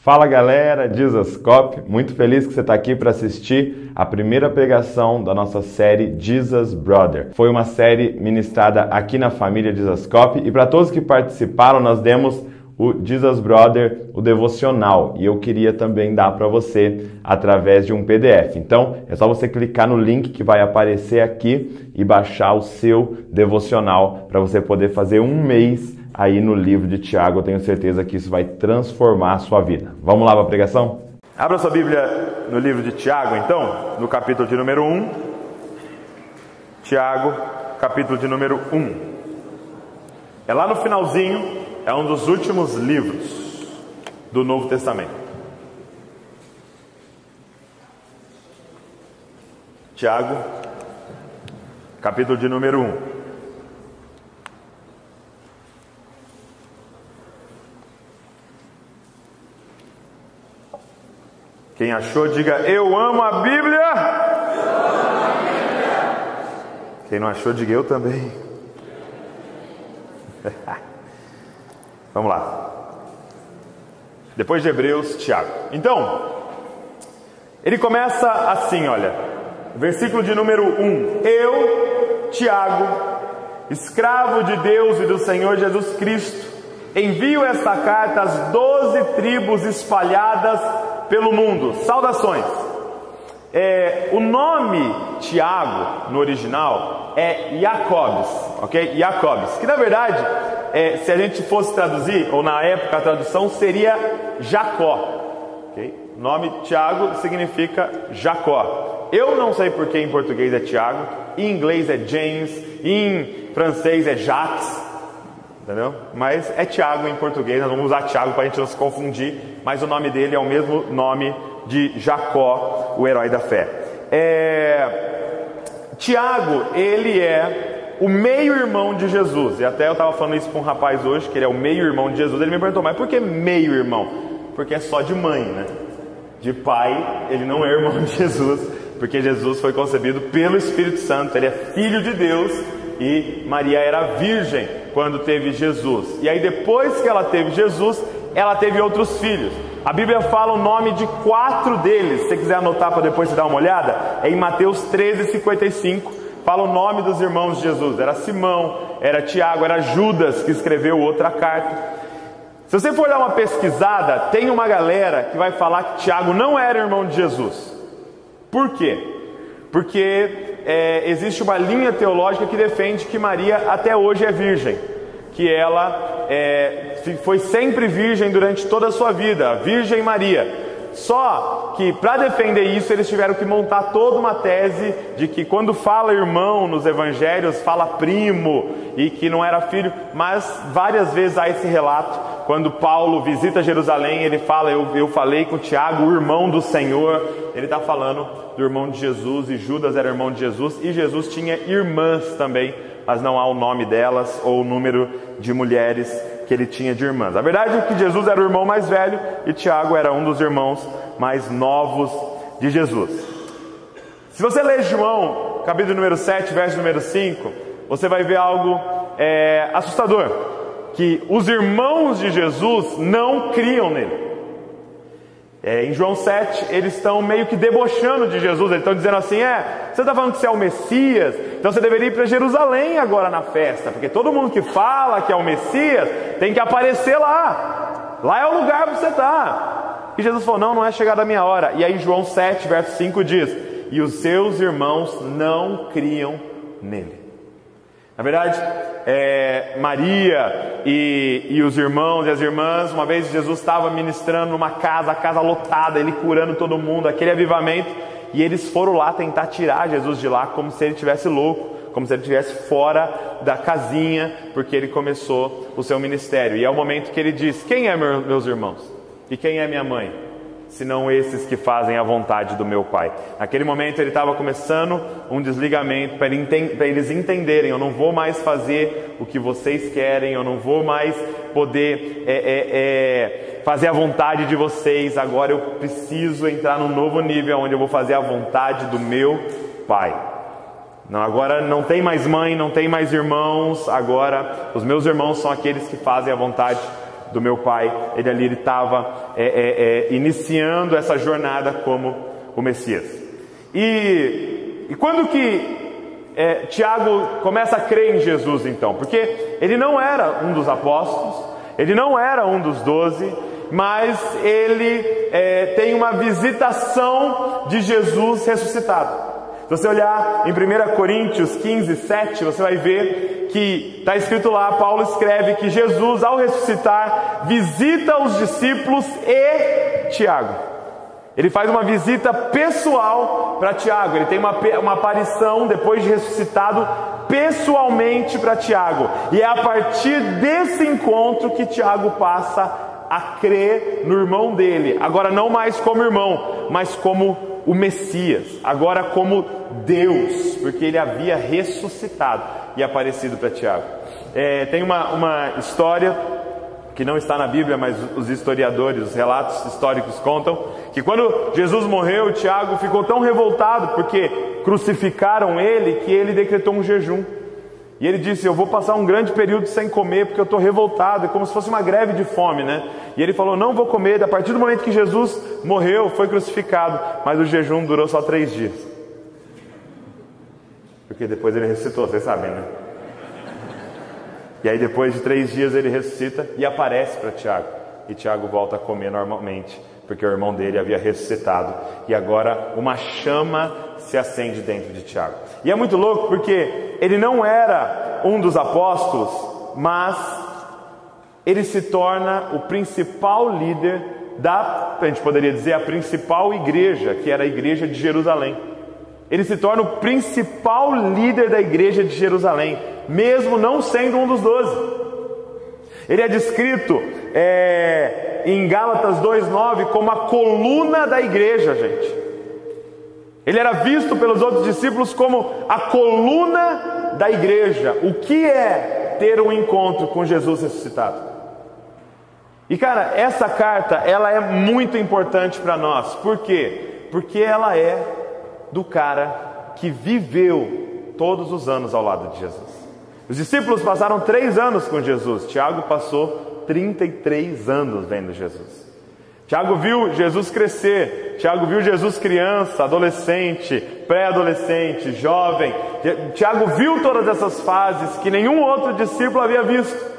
Fala galera, Jesuscop, muito feliz que você está aqui para assistir a primeira pregação da nossa série Jesus Brother. Foi uma série ministrada aqui na família Jesuscop e para todos que participaram nós demos o Jesus Brother, o devocional, e eu queria também dar para você através de um PDF. Então é só você clicar no link que vai aparecer aqui e baixar o seu devocional para você poder fazer um mês aí no livro de Tiago. Eu tenho certeza que isso vai transformar a sua vida. Vamos lá para a pregação? Abra sua Bíblia no livro de Tiago, então, no capítulo de número 1. Tiago, capítulo de número 1. É lá no finalzinho, é um dos últimos livros do Novo Testamento. Tiago, capítulo de número 1. Quem achou, diga: eu amo a Bíblia. Quem não achou, diga: eu também. Vamos lá. Depois de Hebreus, Tiago. Então, ele começa assim, olha. Versículo de número 1. Eu, Tiago, escravo de Deus e do Senhor Jesus Cristo, envio esta carta às 12 tribos espalhadas pelo mundo. Saudações. O nome Tiago no original é Jacobs, ok? Jacobs, que na verdade, se a gente fosse traduzir, ou na época a tradução seria Jacó, ok? O nome Tiago significa Jacó. Eu não sei porque em português é Tiago, em inglês é James, em francês é Jacques, entendeu? Mas é Tiago em português, nós vamos usar Tiago para a gente não se confundir, mas o nome dele é o mesmo nome de Jacó, o herói da fé. Tiago, ele é o meio-irmão de Jesus, e até eu estava falando isso para um rapaz hoje, que ele é o meio-irmão de Jesus. Ele me perguntou: mas por que meio-irmão? Porque é só de mãe, né? De pai, ele não é irmão de Jesus, porque Jesus foi concebido pelo Espírito Santo, ele é filho de Deus, e Maria era virgem quando teve Jesus. E aí depois que ela teve Jesus, ela teve outros filhos. A Bíblia fala o nome de 4 deles. Se você quiser anotar para depois você dar uma olhada, é em Mateus 13:55. Fala o nome dos irmãos de Jesus. Era Simão, era Tiago, era Judas que escreveu outra carta. Se você for dar uma pesquisada, tem uma galera que vai falar que Tiago não era irmão de Jesus. Por quê? Porque existe uma linha teológica que defende que Maria até hoje é virgem, que ela foi sempre virgem durante toda a sua vida, a Virgem Maria. Só que para defender isso eles tiveram que montar toda uma tese de que quando fala irmão nos evangelhos, fala primo, e que não era filho. Mas várias vezes há esse relato, quando Paulo visita Jerusalém, ele fala: eu falei com Tiago, o irmão do Senhor. Ele está falando do irmão de Jesus, e Judas era irmão de Jesus, e Jesus tinha irmãs também, mas não há o nome delas ou o número de mulheres que ele tinha de irmãs. A verdade é que Jesus era o irmão mais velho e Tiago era um dos irmãos mais novos de Jesus. Se você ler João, capítulo número 7, verso número 5, você vai ver algo assustador, que os irmãos de Jesus não criam nele. Em João 7, eles estão meio que debochando de Jesus. Eles estão dizendo assim: você está falando que você é o Messias, então você deveria ir para Jerusalém agora na festa, porque todo mundo que fala que é o Messias tem que aparecer lá. Lá é o lugar para você estar. E Jesus falou: não é chegada a minha hora. E aí João 7, verso 5 diz: e os seus irmãos não criam nele. Na verdade, Maria e os irmãos e as irmãs, uma vez Jesus estava ministrando numa casa, a casa lotada, ele curando todo mundo, aquele avivamento, e eles foram lá tentar tirar Jesus de lá, como se ele estivesse louco, como se ele estivesse fora da casinha, porque ele começou o seu ministério. E é o momento que ele diz: quem é meus irmãos? E quem é minha mãe? Senão esses que fazem a vontade do meu Pai. Naquele momento ele estava começando um desligamento para eles entenderem: eu não vou mais fazer o que vocês querem, eu não vou mais poder fazer a vontade de vocês, agora eu preciso entrar num novo nível onde eu vou fazer a vontade do meu Pai. Não, agora não tem mais mãe, não tem mais irmãos, agora os meus irmãos são aqueles que fazem a vontade do meu pai. Ele estava iniciando essa jornada como o Messias. E quando que Tiago começa a crer em Jesus então? Porque ele não era um dos apóstolos, ele não era um dos 12, mas ele tem uma visitação de Jesus ressuscitado. Se você olhar em 1 Coríntios 15, 7, você vai ver que está escrito lá, Paulo escreve que Jesus, ao ressuscitar, visita os discípulos e Tiago. Ele faz uma visita pessoal para Tiago. Ele tem uma aparição, depois de ressuscitado, pessoalmente para Tiago. E é a partir desse encontro que Tiago passa a crer no irmão dele. Agora não mais como irmão, mas como o Messias. Agora como Deus, porque ele havia ressuscitado e aparecido para Tiago. Tem uma história que não está na Bíblia, mas os historiadores, os relatos históricos contam, que quando Jesus morreu, Tiago ficou tão revoltado porque crucificaram ele, que ele decretou um jejum. E ele disse, eu vou passar um grande período sem comer, porque eu estou revoltado, é como se fosse uma greve de fome, né? E ele falou, não vou comer. A partir do momento que Jesus morreu, foi crucificado, mas o jejum durou só 3 dias. Porque depois ele ressuscitou, vocês sabem, né? E aí depois de 3 dias ele ressuscita e aparece para Tiago. E Tiago volta a comer normalmente, porque o irmão dele havia ressuscitado. E agora uma chama se acende dentro de Tiago. E é muito louco porque ele não era um dos apóstolos, mas ele se torna o principal líder a gente poderia dizer, a principal igreja, que era a igreja de Jerusalém. Ele se torna o principal líder da igreja de Jerusalém, mesmo não sendo um dos 12. Ele é descrito em Gálatas 2,9 como a coluna da igreja, gente. Ele era visto pelos outros discípulos como a coluna da igreja. O que é ter um encontro com Jesus ressuscitado? E cara, essa carta, ela é muito importante para nós. Por quê? Porque ela é do cara que viveu todos os anos ao lado de Jesus. Os discípulos passaram 3 anos com Jesus. Tiago passou 33 anos vendo Jesus. Tiago viu Jesus crescer. Tiago viu Jesus criança, adolescente, pré-adolescente, jovem. Tiago viu todas essas fases que nenhum outro discípulo havia visto.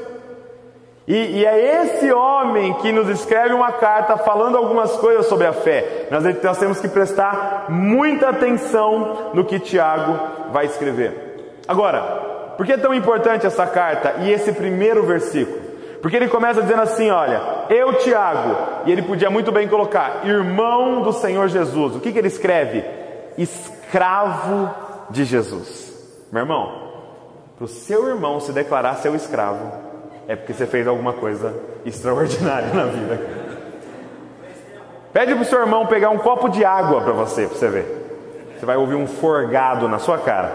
E é esse homem que nos escreve uma carta falando algumas coisas sobre a fé. Nós temos que prestar muita atenção no que Tiago vai escrever. Agora, por que é tão importante essa carta e esse primeiro versículo? Porque ele começa dizendo assim, olha, eu Tiago, e ele podia muito bem colocar, irmão do Senhor Jesus. O que ele escreve? Escravo de Jesus. Meu irmão, para o seu irmão se declarar seu escravo, é porque você fez alguma coisa extraordinária na vida. Pede para o seu irmão pegar um copo de água para você ver. Você vai ouvir um forgado na sua cara.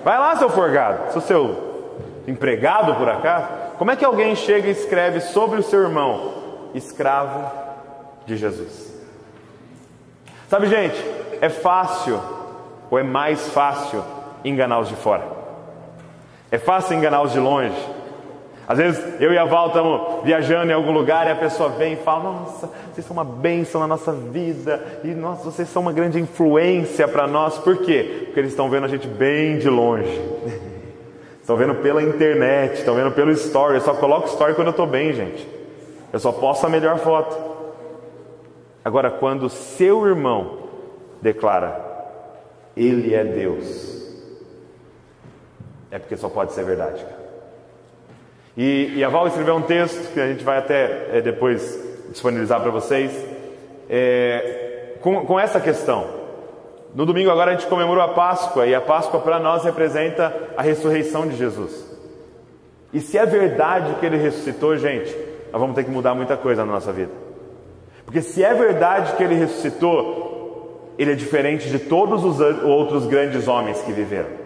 Vai lá, seu forgado. Sou seu empregado por acaso? Como é que alguém chega e escreve sobre o seu irmão? Escravo de Jesus. Sabe, gente, é fácil, ou é mais fácil, enganar os de fora. É fácil enganar os de longe. Às vezes eu e a Val estamos viajando em algum lugar e a pessoa vem e fala, nossa, vocês são uma bênção na nossa vida, e nossa, vocês são uma grande influência para nós. Por quê? Porque eles estão vendo a gente bem de longe. Estão vendo pela internet, estão vendo pelo story. Eu só coloco story quando eu estou bem, gente. Eu só posto a melhor foto. Agora, quando seu irmão declara, ele é Deus, é porque só pode ser verdade, cara. E a Val escreveu um texto que a gente vai até depois disponibilizar para vocês, com essa questão. No domingo agora a gente comemorou a Páscoa, e a Páscoa para nós representa a ressurreição de Jesus. E se é verdade que Ele ressuscitou, gente, nós vamos ter que mudar muita coisa na nossa vida. Porque se é verdade que Ele ressuscitou, Ele é diferente de todos os outros grandes homens que viveram.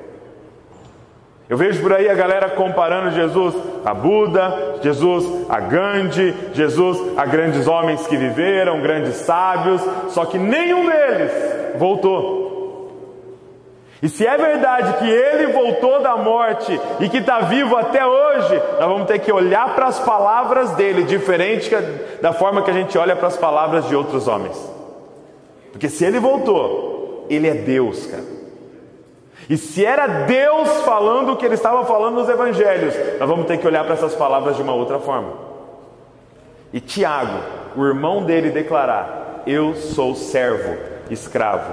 Eu vejo por aí a galera comparando Jesus a Buda, Jesus a Gandhi, Jesus a grandes homens que viveram, grandes sábios, só que nenhum deles voltou. E se é verdade que ele voltou da morte e que está vivo até hoje, nós vamos ter que olhar para as palavras dele, diferente da forma que a gente olha para as palavras de outros homens. Porque se ele voltou, ele é Deus, cara. E se era Deus falando o que ele estava falando nos evangelhos, nós vamos ter que olhar para essas palavras de uma outra forma. E Tiago, o irmão dele, declarar: eu sou servo, escravo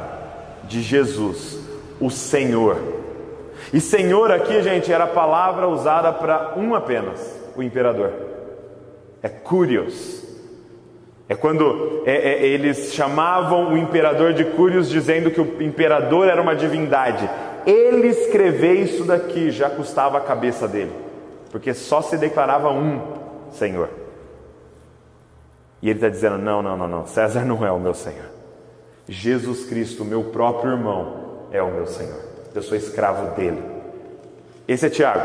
de Jesus, o Senhor. E Senhor aqui, gente, era a palavra usada para um apenas: o imperador. É Curios. É quando eles chamavam o imperador de Curios, dizendo que o imperador era uma divindade. Ele escrever isso daqui já custava a cabeça dele, porque só se declarava um Senhor. E ele está dizendo: não, César não é o meu Senhor. Jesus Cristo, meu próprio irmão, é o meu Senhor. Eu sou escravo dele. Esse é Tiago.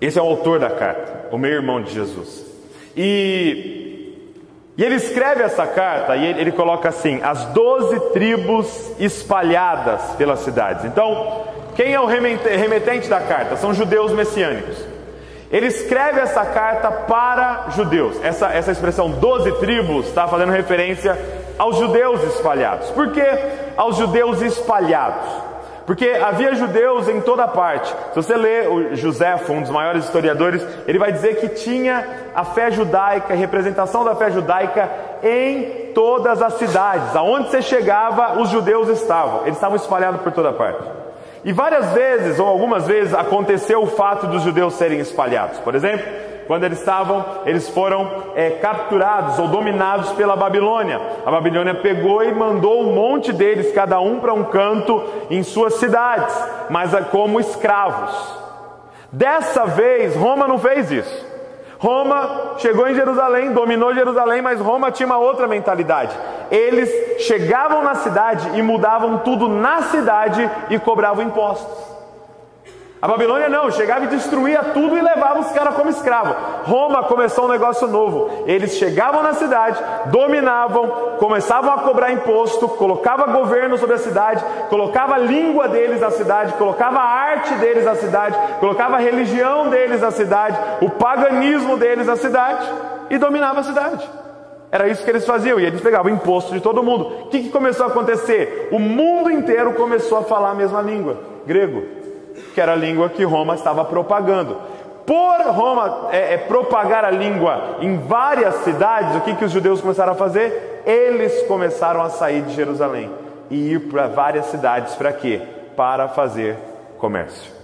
Esse é o autor da carta, o meio-irmão de Jesus. E ele escreve essa carta e ele coloca assim: as 12 tribos espalhadas pelas cidades. Então, quem é o remetente da carta? São judeus messiânicos. Ele escreve essa carta para judeus. Essa expressão 12 tribos está fazendo referência aos judeus espalhados. Por que aos judeus espalhados? Porque havia judeus em toda parte. Se você lê o Joséfo, um dos maiores historiadores, ele vai dizer que tinha a fé judaica, a representação da fé judaica em todas as cidades. Aonde você chegava, os judeus estavam. Eles estavam espalhados por toda parte. E várias vezes, ou algumas vezes, aconteceu o fato dos judeus serem espalhados. Por exemplo, quando eles foram capturados ou dominados pela Babilônia. A Babilônia pegou e mandou um monte deles, cada um para um canto em suas cidades, mas como escravos. Dessa vez, Roma não fez isso. Roma chegou em Jerusalém, dominou Jerusalém, mas Roma tinha uma outra mentalidade. Eles chegavam na cidade e mudavam tudo na cidade e cobravam impostos. A Babilônia não, chegava e destruía tudo e levava os caras como escravo. Roma começou um negócio novo. Eles chegavam na cidade, dominavam, começavam a cobrar imposto, colocava governo sobre a cidade, colocava a língua deles na cidade, colocava a arte deles na cidade, colocava a religião deles na cidade, o paganismo deles na cidade e dominava a cidade. Era isso que eles faziam, e eles pegavam imposto de todo mundo. O que começou a acontecer? O mundo inteiro começou a falar a mesma língua, grego, que era a língua que Roma estava propagando. Por Roma propagar a língua em várias cidades, o que os judeus começaram a fazer? Eles começaram a sair de Jerusalém e ir para várias cidades. Para quê? Para fazer comércio.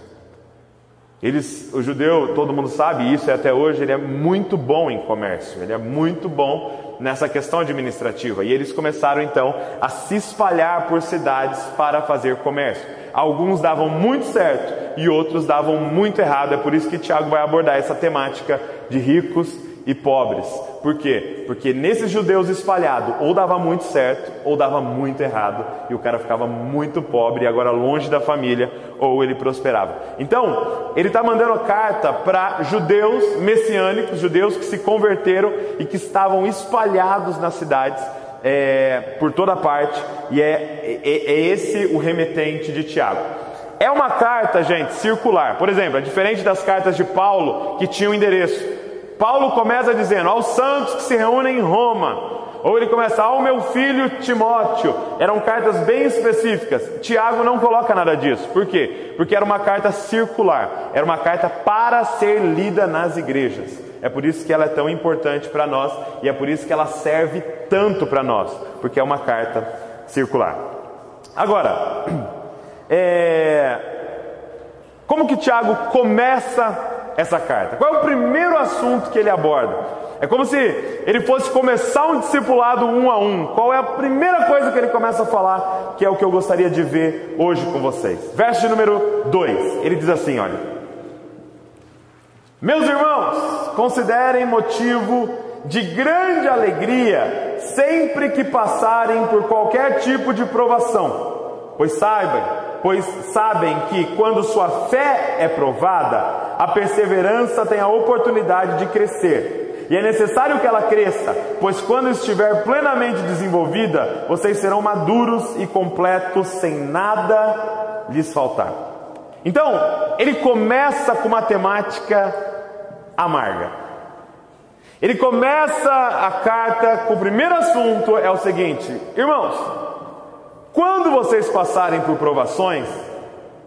O judeu, todo mundo sabe isso, e até hoje ele é muito bom em comércio, ele é muito bom nessa questão administrativa. E eles começaram então a se espalhar por cidades para fazer comércio. Alguns davam muito certo e outros davam muito errado. É por isso que Tiago vai abordar essa temática de ricos e pobres. Por quê? Porque nesses judeus espalhados, ou dava muito certo, ou dava muito errado, e o cara ficava muito pobre, e agora longe da família, ou ele prosperava. Então, ele está mandando carta para judeus messiânicos, judeus que se converteram e que estavam espalhados nas cidades, por toda parte, e é esse o remetente de Tiago. É uma carta, gente, circular. Por exemplo, é diferente das cartas de Paulo, que tinham endereço. Paulo começa dizendo: aos santos que se reúnem em Roma. Ou ele começa: ao meu filho Timóteo. Eram cartas bem específicas. Tiago não coloca nada disso. Por quê? Porque era uma carta circular. Era uma carta para ser lida nas igrejas. É por isso que ela é tão importante para nós. E é por isso que ela serve tanto para nós. Porque é uma carta circular. Agora, como que Tiago começa essa carta? Qual é o primeiro assunto que ele aborda? É como se ele fosse começar um discipulado 1 a 1. Qual é a primeira coisa que ele começa a falar? Que é o que eu gostaria de ver hoje com vocês. Verso de número 2. Ele diz assim, olha: meus irmãos, considerem motivo de grande alegria sempre que passarem por qualquer tipo de provação, pois sabem que quando sua fé é provada, a perseverança tem a oportunidade de crescer. E é necessário que ela cresça, pois quando estiver plenamente desenvolvida, vocês serão maduros e completos, sem nada lhes faltar. Então, ele começa com uma temática amarga. Ele começa a carta com o primeiro assunto, é o seguinte: irmãos, quando vocês passarem por provações,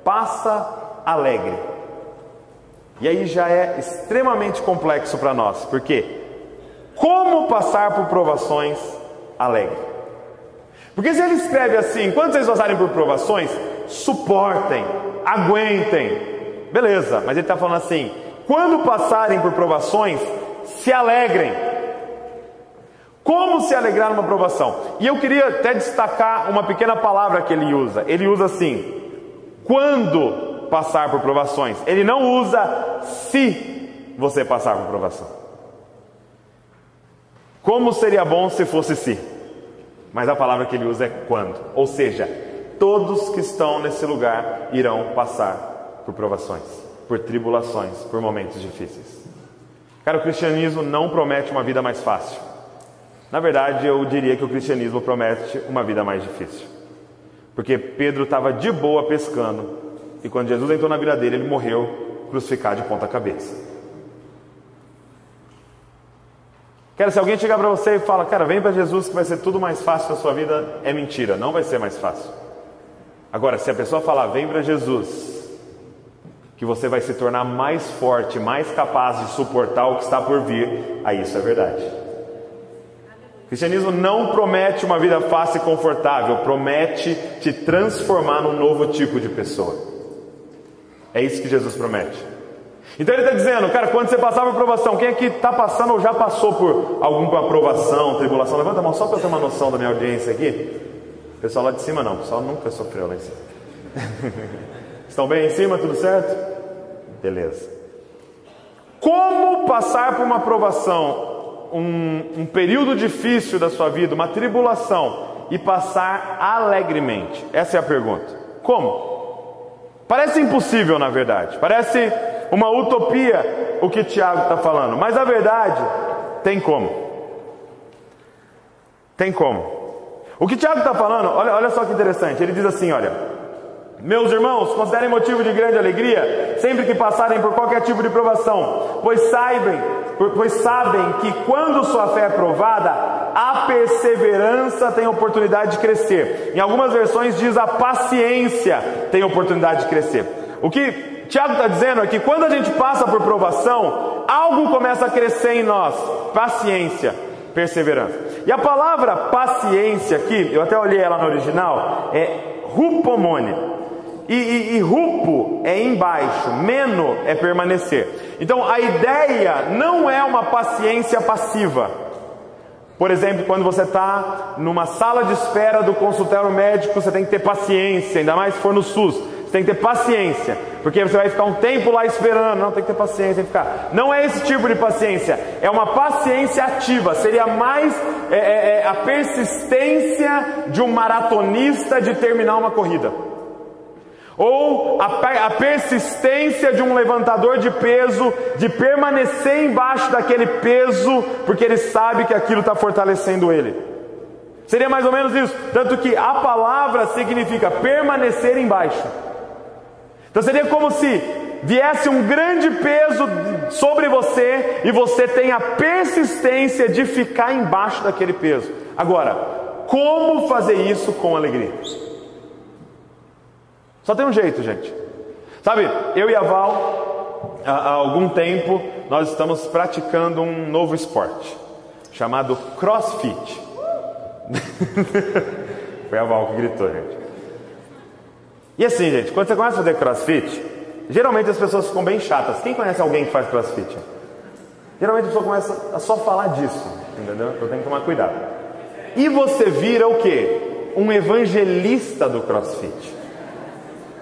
passa alegre. E aí já é extremamente complexo para nós, porque como passar por provações alegre? Porque se ele escreve assim: quando vocês passarem por provações, suportem, aguentem, beleza, mas ele está falando assim: quando passarem por provações, se alegrem. Como se alegrar numa provação? E eu queria até destacar uma pequena palavra que ele usa. Ele usa assim: quando passar por provações. Ele não usa se você passar por provação. Como seria bom se fosse se, mas a palavra que ele usa é quando. Ou seja, todos que estão nesse lugar irão passar por provações, por tribulações, por momentos difíceis. Cara, o cristianismo não promete uma vida mais fácil. Na verdade, eu diria que o cristianismo promete uma vida mais difícil. Porque Pedro estava de boa pescando, e quando Jesus entrou na vida dele, ele morreu crucificado de ponta cabeça. Cara, se alguém chegar para você e fala: cara, vem para Jesus que vai ser tudo mais fácil na sua vida, é mentira, não vai ser mais fácil. Agora, se a pessoa falar: vem para Jesus que você vai se tornar mais forte, mais capaz de suportar o que está por vir, aí isso é verdade. O cristianismo não promete uma vida fácil e confortável, promete te transformar num novo tipo de pessoa. É isso que Jesus promete. Então ele está dizendo: cara, quando você passar por provação, quem aqui está passando ou já passou por alguma provação, tribulação? Levanta a mão só para eu ter uma noção da minha audiência aqui. O pessoal lá de cima não, o pessoal nunca sofreu lá em cima. Estão bem em cima, tudo certo? Beleza. Como passar por uma provação, um período difícil da sua vida, uma tribulação, e passar alegremente? Essa é a pergunta. Como? Parece impossível, na verdade. Parece uma utopia o que Tiago está falando. Mas a verdade, tem como. Tem como. O que Tiago está falando, olha só que interessante. Ele diz assim: olha, meus irmãos, considerem motivo de grande alegria sempre que passarem por qualquer tipo de provação, pois sabem que quando sua fé é provada, a perseverança tem oportunidade de crescer. Em algumas versões diz: a paciência tem oportunidade de crescer. O que Tiago está dizendo é que quando a gente passa por provação, algo começa a crescer em nós: paciência, perseverança. E a palavra paciência aqui, eu até olhei ela no original, é rupomone. E rupo é embaixo, meno é permanecer. Então a ideia não é uma paciência passiva. Por exemplo, quando você está numa sala de espera do consultório médico, você tem que ter paciência, ainda mais se for no SUS. Você tem que ter paciência, porque você vai ficar um tempo lá esperando. Não, tem que ter paciência, tem que ficar. Não é esse tipo de paciência, é uma paciência ativa. Seria mais a persistência de um maratonista de terminar uma corrida, ou a persistência de um levantador de peso, de permanecer embaixo daquele peso, porque ele sabe que aquilo está fortalecendo ele. Seria mais ou menos isso. Tanto que a palavra significa permanecer embaixo. Então seria como se viesse um grande peso sobre você e você tem a persistência de ficar embaixo daquele peso. Agora, como fazer isso com alegria? Só tem um jeito, gente. Sabe, eu e a Val, há algum tempo, nós estamos praticando um novo esporte chamado CrossFit. Foi a Val que gritou, gente. E assim, gente, quando você começa a fazer CrossFit, geralmente as pessoas ficam bem chatas. Quem conhece alguém que faz CrossFit? Geralmente a pessoa começa a só falar disso, entendeu? Então tem que tomar cuidado. E você vira o quê? Um evangelista do CrossFit.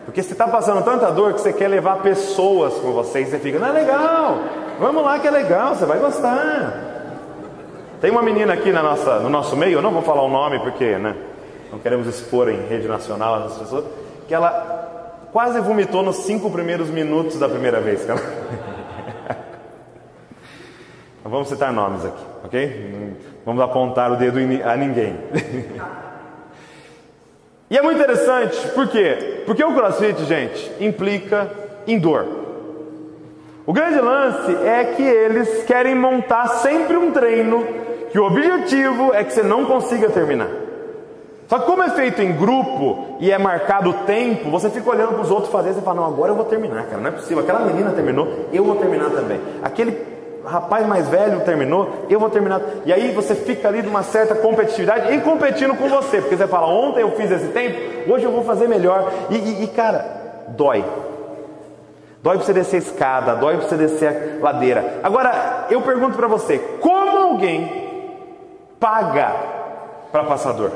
Porque você está passando tanta dor que você quer levar pessoas com você e você fica: não, é legal, vamos lá que é legal, você vai gostar. Tem uma menina aqui no nosso meio, eu não vou falar o nome porque, né, não queremos expor em rede nacional as pessoas, que ela quase vomitou nos 5 primeiros minutos da primeira vez que ela... Não vamos citar nomes aqui, ok? Vamos apontar o dedo a ninguém. E é muito interessante, por quê? Porque o CrossFit, gente, implica em dor. O grande lance é que eles querem montar sempre um treino que o objetivo é que você não consiga terminar. Só que como é feito em grupo e é marcado o tempo, você fica olhando para os outros fazer e você fala, não, agora eu vou terminar, cara, não é possível, aquela menina terminou, eu vou terminar também. Aquele rapaz mais velho terminou, eu vou terminar. E aí você fica ali de uma certa competitividade e competindo com você, porque você fala, ontem eu fiz esse tempo, hoje eu vou fazer melhor. E cara, dói. Dói para você descer a escada, dói para você descer a ladeira. Agora, eu pergunto para você, como alguém paga para passar dor?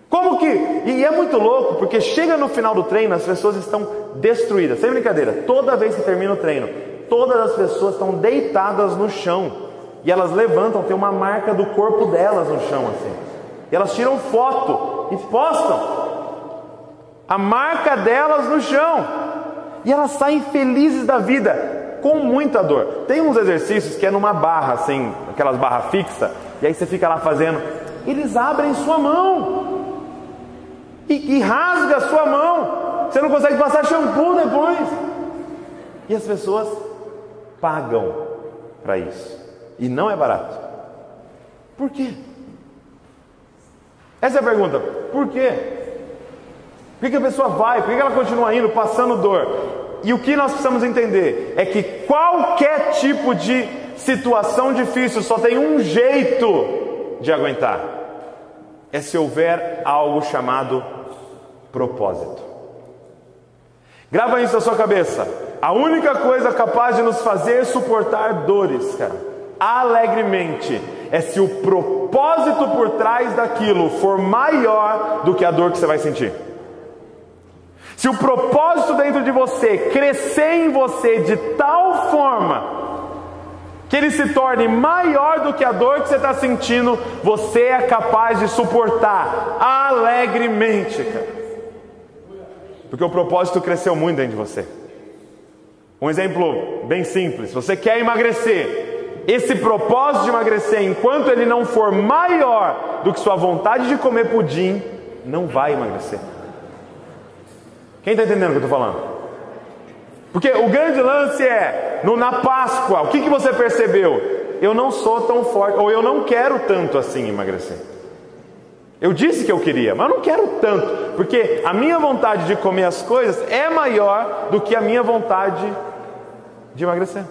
Como que? E é muito louco, porque chega no final do treino, as pessoas estão destruídas, sem brincadeira. Toda vez que termina o treino, todas as pessoas estão deitadas no chão, e elas levantam, tem uma marca do corpo delas no chão, assim. E elas tiram foto e postam a marca delas no chão, e elas saem felizes da vida, com muita dor. Tem uns exercícios que é numa barra, assim, aquelas barras fixas, e aí você fica lá fazendo, eles abrem sua mão, e rasga a sua mão, você não consegue passar shampoo depois, e as pessoas pagam para isso, e não é barato. Por quê? Essa é a pergunta, por quê? Por que a pessoa vai? Por que ela continua indo, passando dor? E o que nós precisamos entender é que qualquer tipo de situação difícil só tem um jeito de aguentar, é se houver algo chamado propósito. Grava isso na sua cabeça. A única coisa capaz de nos fazer suportar dores, cara, alegremente, é se o propósito por trás daquilo for maior do que a dor que você vai sentir. Se o propósito dentro de você crescer em você de tal forma que ele se torne maior do que a dor que você está sentindo, você é capaz de suportar alegremente, cara. Porque o propósito cresceu muito dentro de você. Um exemplo bem simples: você quer emagrecer. Esse propósito de emagrecer, enquanto ele não for maior do que sua vontade de comer pudim, não vai emagrecer. Quem está entendendo o que eu estou falando? Porque o grande lance é, na Páscoa, o que você percebeu? Eu não sou tão forte, ou eu não quero tanto assim emagrecer. Eu disse que eu queria, mas eu não quero tanto, porque a minha vontade de comer as coisas é maior do que a minha vontade de emagrecer.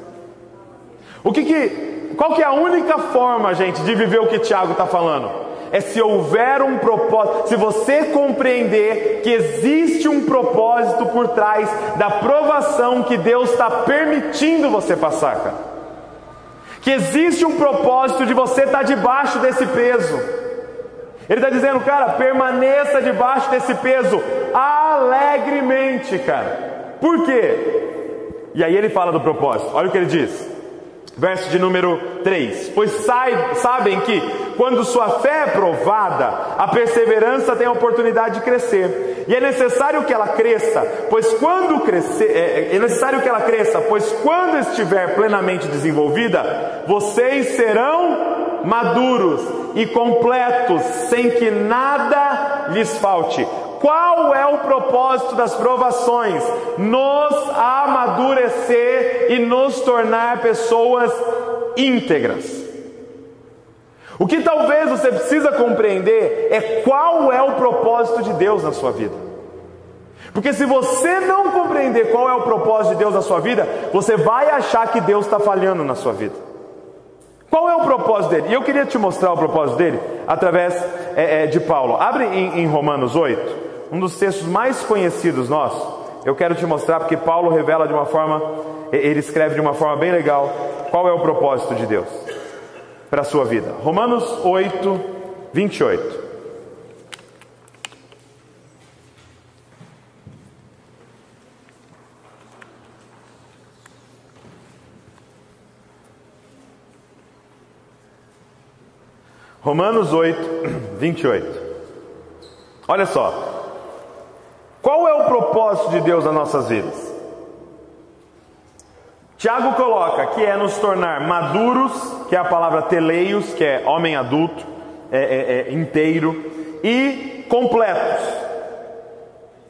Qual que é a única forma, gente, de viver o que Tiago está falando? É se houver um propósito, se você compreender que existe um propósito por trás da provação que Deus está permitindo você passar, cara. Que existe um propósito de você estar debaixo desse peso. Ele está dizendo, cara, permaneça debaixo desse peso alegremente, cara. Por quê? E aí ele fala do propósito. Olha o que ele diz. Verso de número 3. Pois sabem que quando sua fé é provada, a perseverança tem a oportunidade de crescer. E é necessário que ela cresça, pois quando estiver plenamente desenvolvida, vocês serão maduros e completos, sem que nada lhes falte. Qual é o propósito das provações? Nos amadurecer e nos tornar pessoas íntegras. O que talvez você precisa compreender é qual é o propósito de Deus na sua vida. Porque se você não compreender qual é o propósito de Deus na sua vida, você vai achar que Deus está falhando na sua vida. Qual é o propósito dele? E eu queria te mostrar o propósito dele através de Paulo. Abre em Romanos 8. Um dos textos mais conhecidos nossos. Eu quero te mostrar porque Paulo revela de uma forma, ele escreve de uma forma bem legal, qual é o propósito de Deus para a sua vida. Romanos 8, 28. Romanos 8, 28. Olha só. Qual é o propósito de Deus nas nossas vidas? Tiago coloca que é nos tornar maduros, que é a palavra teleios, que é homem adulto, inteiro e completos.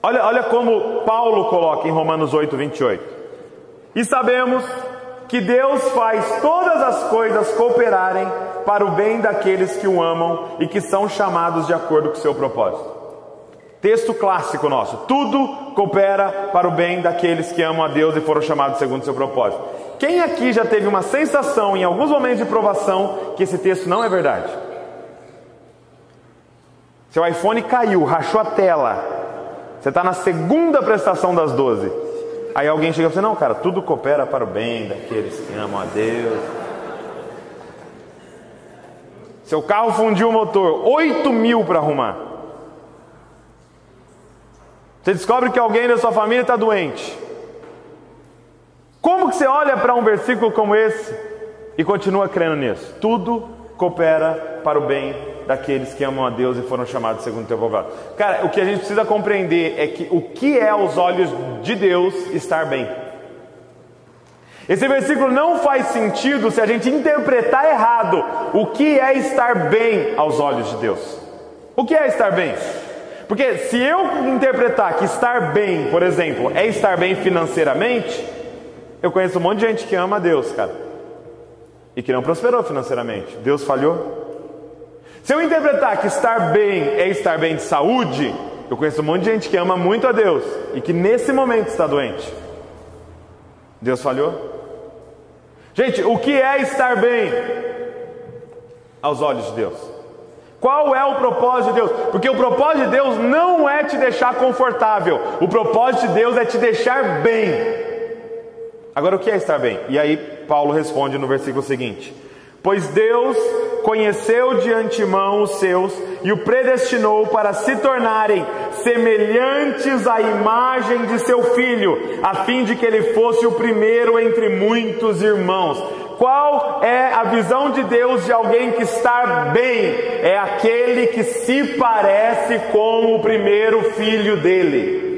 Olha como Paulo coloca em Romanos 8, 28. E sabemos que Deus faz todas as coisas cooperarem para o bem daqueles que o amam e que são chamados de acordo com o seu propósito. Texto clássico nosso: tudo coopera para o bem daqueles que amam a Deus e foram chamados segundo o seu propósito. Quem aqui já teve uma sensação em alguns momentos de provação que esse texto não é verdade? Seu iPhone caiu, rachou a tela, você está na segunda prestação das 12. Aí alguém chega e fala: não, cara, tudo coopera para o bem daqueles que amam a Deus. Seu carro fundiu o motor, 8.000 para arrumar. Você descobre que alguém da sua família está doente. Como que você olha para um versículo como esse e continua crendo nisso? Tudo coopera para o bem daqueles que amam a Deus e foram chamados segundo o teu propósito. Cara, o que a gente precisa compreender é que o que é aos olhos de Deus estar bem. Esse versículo não faz sentido se a gente interpretar errado o que é estar bem aos olhos de Deus. O que é estar bem? Porque se eu interpretar que estar bem, por exemplo, é estar bem financeiramente, eu conheço um monte de gente que ama a Deus, cara, e que não prosperou financeiramente. Deus falhou. Se eu interpretar que estar bem é estar bem de saúde, eu conheço um monte de gente que ama muito a Deus e que nesse momento está doente. Deus falhou? Gente, o que é estar bem aos olhos de Deus? Qual é o propósito de Deus? Porque o propósito de Deus não é te deixar confortável. O propósito de Deus é te deixar bem. Agora, o que é estar bem? E aí Paulo responde no versículo seguinte: pois Deus conheceu de antemão os seus e o predestinou para se tornarem semelhantes à imagem de seu Filho, a fim de que ele fosse o primeiro entre muitos irmãos. Qual é a visão de Deus de alguém que está bem? É aquele que se parece com o primeiro filho dele.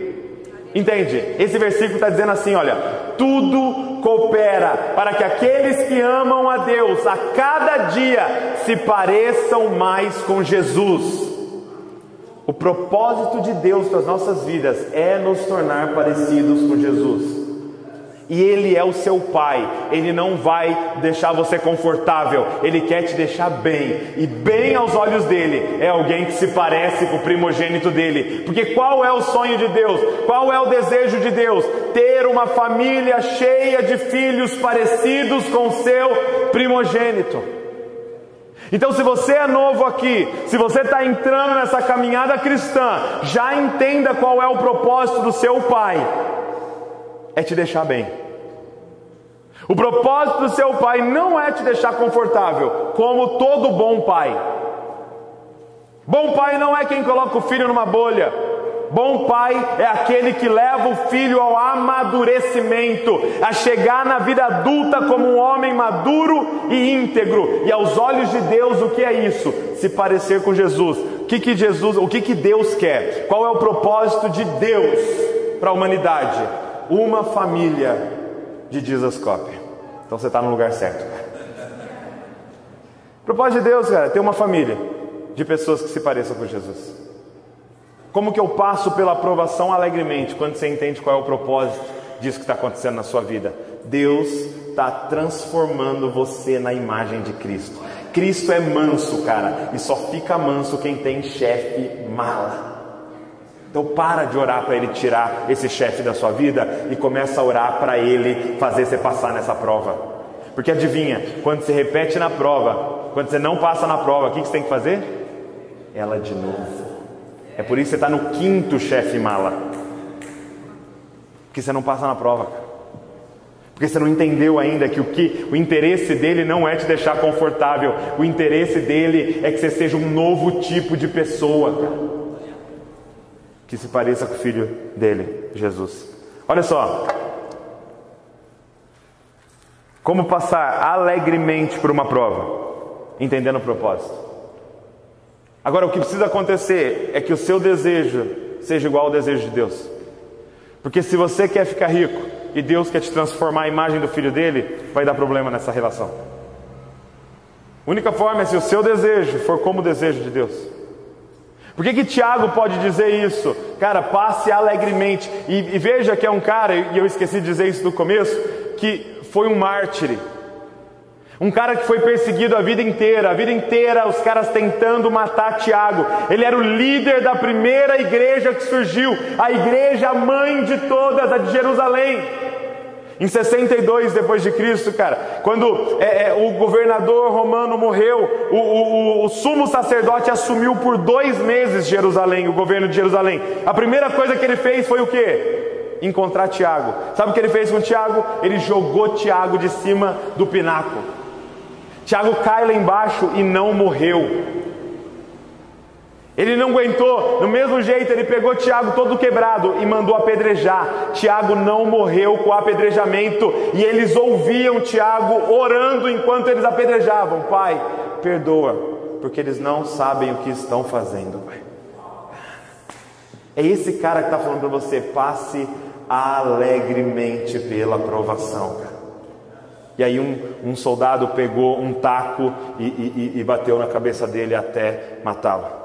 Entende? Esse versículo está dizendo assim, olha: tudo coopera para que aqueles que amam a Deus a cada dia se pareçam mais com Jesus. O propósito de Deus para as nossas vidas é nos tornar parecidos com Jesus. E Ele é o seu Pai. Ele não vai deixar você confortável. Ele quer te deixar bem. E bem aos olhos dele é alguém que se parece com o primogênito dele. Porque qual é o sonho de Deus? Qual é o desejo de Deus? Ter uma família cheia de filhos parecidos com o seu primogênito. Então, se você é novo aqui, se você está entrando nessa caminhada cristã, já entenda qual é o propósito do seu Pai. É te deixar bem. O propósito do seu Pai não é te deixar confortável, como todo bom pai. Bom pai não é quem coloca o filho numa bolha. Bom pai é aquele que leva o filho ao amadurecimento, a chegar na vida adulta como um homem maduro e íntegro. E aos olhos de Deus, o que é isso? Se parecer com Jesus. O que Deus quer? Qual é o propósito de Deus para a humanidade? Uma família de Jesus Cop. Então você está no lugar certo, cara. O propósito de Deus, cara, é ter uma família de pessoas que se pareçam com Jesus. Como que eu passo pela aprovação alegremente quando você entende qual é o propósito disso que está acontecendo na sua vida? Deus está transformando você na imagem de Cristo. Cristo é manso, cara, e só fica manso quem tem chefe mala. Então para de orar para Ele tirar esse chefe da sua vida e começa a orar para Ele fazer você passar nessa prova. Porque adivinha, quando você repete na prova, quando você não passa na prova, o que você tem que fazer? Ela de novo. É por isso que você está no quinto chefe mala. Porque você não passa na prova, cara. Porque você não entendeu ainda que o interesse dele não é te deixar confortável. O interesse dele é que você seja um novo tipo de pessoa, cara, que se pareça com o filho dele, Jesus. Olha só, como passar alegremente por uma prova, entendendo o propósito. Agora, o que precisa acontecer é que o seu desejo seja igual ao desejo de Deus. Porque se você quer ficar rico e Deus quer te transformar a imagem do filho dele, vai dar problema nessa relação. A única forma é se o seu desejo for como o desejo de Deus. Por que Tiago pode dizer isso? Cara, passe alegremente. E veja que é um cara, e eu esqueci de dizer isso no começo, que foi um mártir. Um cara que foi perseguido a vida inteira os caras tentando matar Tiago. Ele era o líder da primeira igreja que surgiu, a igreja mãe de todas, a de Jerusalém. Em 62 depois de Cristo, cara, quando o governador romano morreu, o sumo sacerdote assumiu por 2 meses Jerusalém, o governo de Jerusalém. A primeira coisa que ele fez foi o quê? Encontrar Tiago. Sabe o que ele fez com Tiago? Ele jogou Tiago de cima do pináculo. Tiago cai lá embaixo e não morreu. Ele não aguentou, do mesmo jeito ele pegou Tiago todo quebrado e mandou apedrejar. Tiago não morreu com o apedrejamento, e eles ouviam Tiago orando enquanto eles apedrejavam: Pai, perdoa, porque eles não sabem o que estão fazendo, Pai. É esse cara que está falando para você: passe alegremente pela provação, cara. E aí um soldado pegou um taco e bateu na cabeça dele até matá-lo.